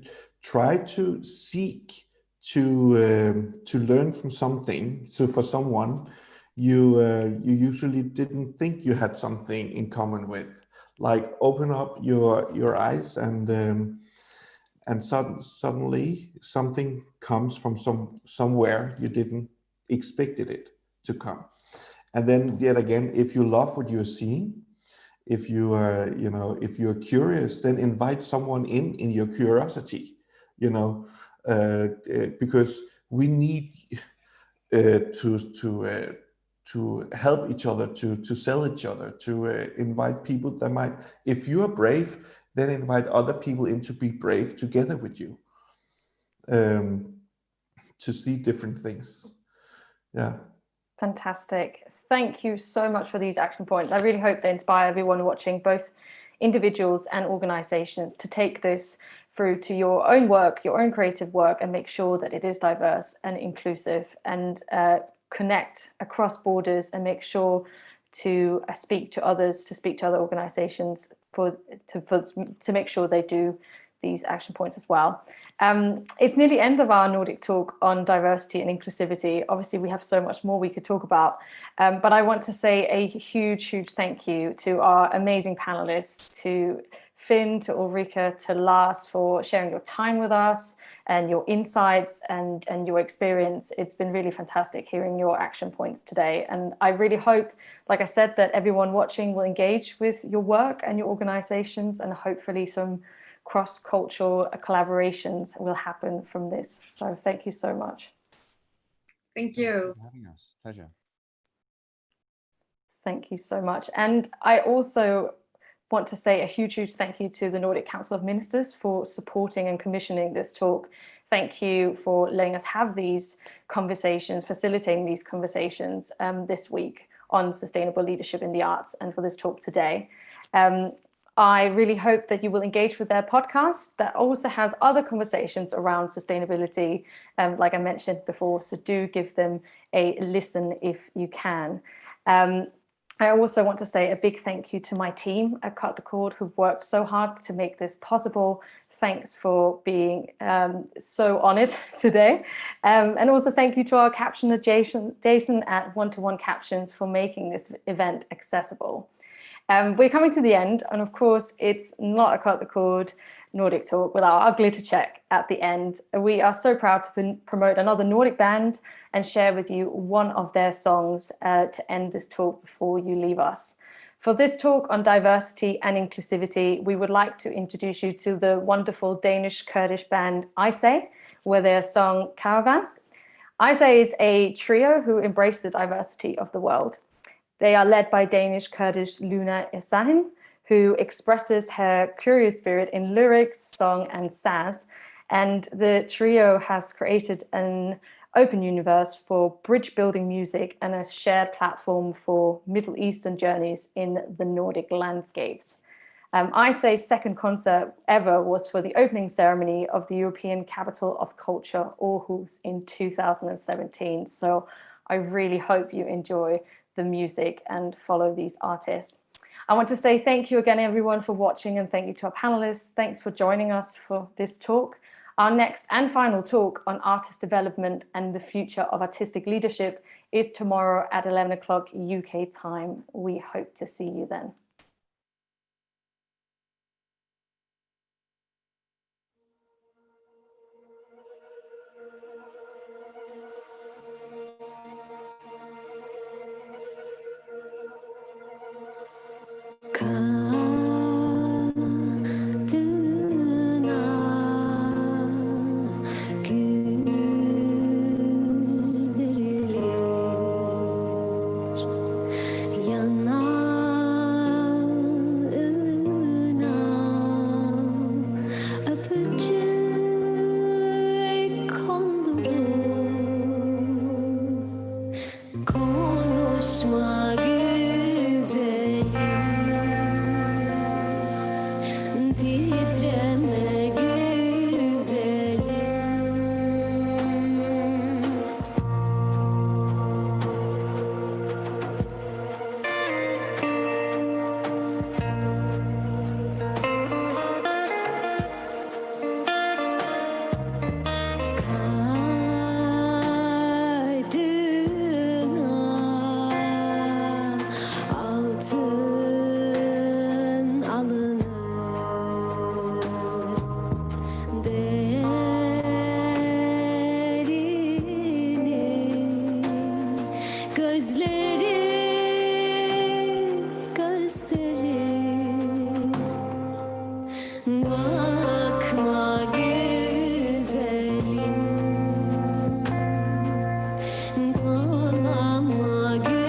try to seek to learn from something. So for someone you usually didn't think you had something in common with, like open up your eyes and suddenly something comes from somewhere you didn't expected it to come. And then yet again, if you love what you're seeing, if you are, if you're curious, then invite someone in your curiosity, because we need to help each other, to sell each other, to invite people that might, if you are brave, then invite other people in to be brave together with you, to see different things. Yeah. Fantastic. Thank you so much for these action points. I really hope they inspire everyone watching, both individuals and organizations, to take this through to your own work, your own creative work, and make sure that it is diverse and inclusive, and connect across borders, and make sure to speak to others, to speak to other organizations to make sure they do these action points as well. It's nearly the end of our Nordic talk on diversity and inclusivity. Obviously, we have so much more we could talk about, but I want to say a huge thank you to our amazing panelists, to Finn, to Ulrika, to Lars, for sharing your time with us and your insights and your experience. It's been really fantastic hearing your action points today. And I really hope, like I said, that everyone watching will engage with your work and your organizations, and hopefully some cross-cultural collaborations will happen from this. So thank you so much. Thank you. Thank you for having us. Pleasure. Thank you so much. And I also want to say a huge thank you to the Nordic Council of Ministers for supporting and commissioning this talk. Thank you for letting us have these conversations, facilitating these conversations this week on sustainable leadership in the arts, and for this talk today. I really hope that you will engage with their podcast that also has other conversations around sustainability, like I mentioned before, so do give them a listen if you can. I also want to say a big thank you to my team at Cut the Cord, who've worked so hard to make this possible. Thanks for being so honored today. And also thank you to our captioner, Jason at One-to-One Captions, for making this event accessible. We're coming to the end, and of course, it's not a Cut the Cord Nordic talk without our glitter check at the end. We are so proud to promote another Nordic band and share with you one of their songs to end this talk before you leave us. For this talk on diversity and inclusivity, we would like to introduce you to the wonderful Danish-Kurdish band Say, with their song Caravan. Say is a trio who embrace the diversity of the world. They are led by Danish-Kurdish Luna Esahin, who expresses her curious spirit in lyrics, song, and sass. And the trio has created an open universe for bridge building music and a shared platform for Middle Eastern journeys in the Nordic landscapes. Say's second concert ever was for the opening ceremony of the European Capital of Culture, Aarhus, in 2017. So I really hope you enjoy the music and follow these artists. I want to say thank you again, everyone, for watching, and thank you to our panelists. Thanks for joining us for this talk. Our next and final talk on artist development and the future of artistic leadership is tomorrow at 11 o'clock UK time. We hope to see you then. titreme güzelim. Altın alınır, değerini gözleri gösterir. Bakma güzelim, bakma güzelim.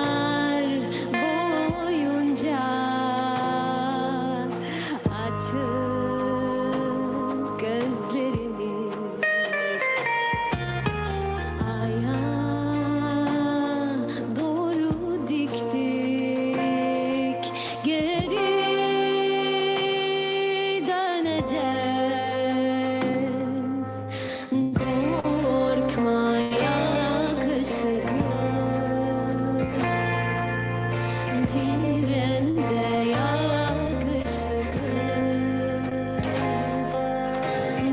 Yıllar boyunca açık gözlerimiz aya doğru diktik, geri döneceğiz. Korkma yakışıklı, trende yakışıklı.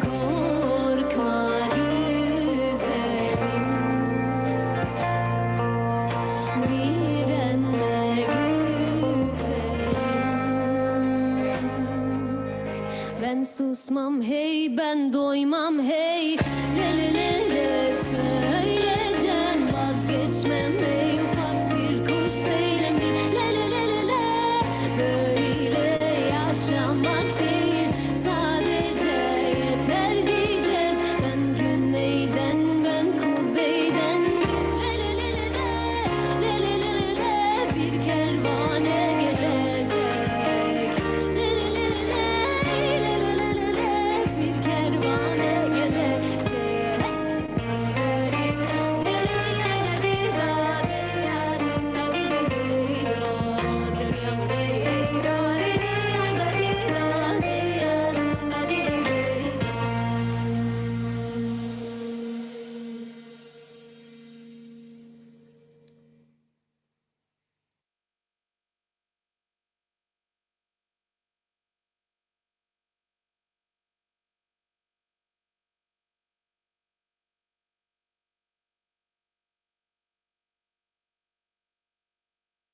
Korkma güzelim, direnme güzelim. Ben susmam hey, ben doymam hey, le le le le söyleyeceğim, vazgeçmem hey.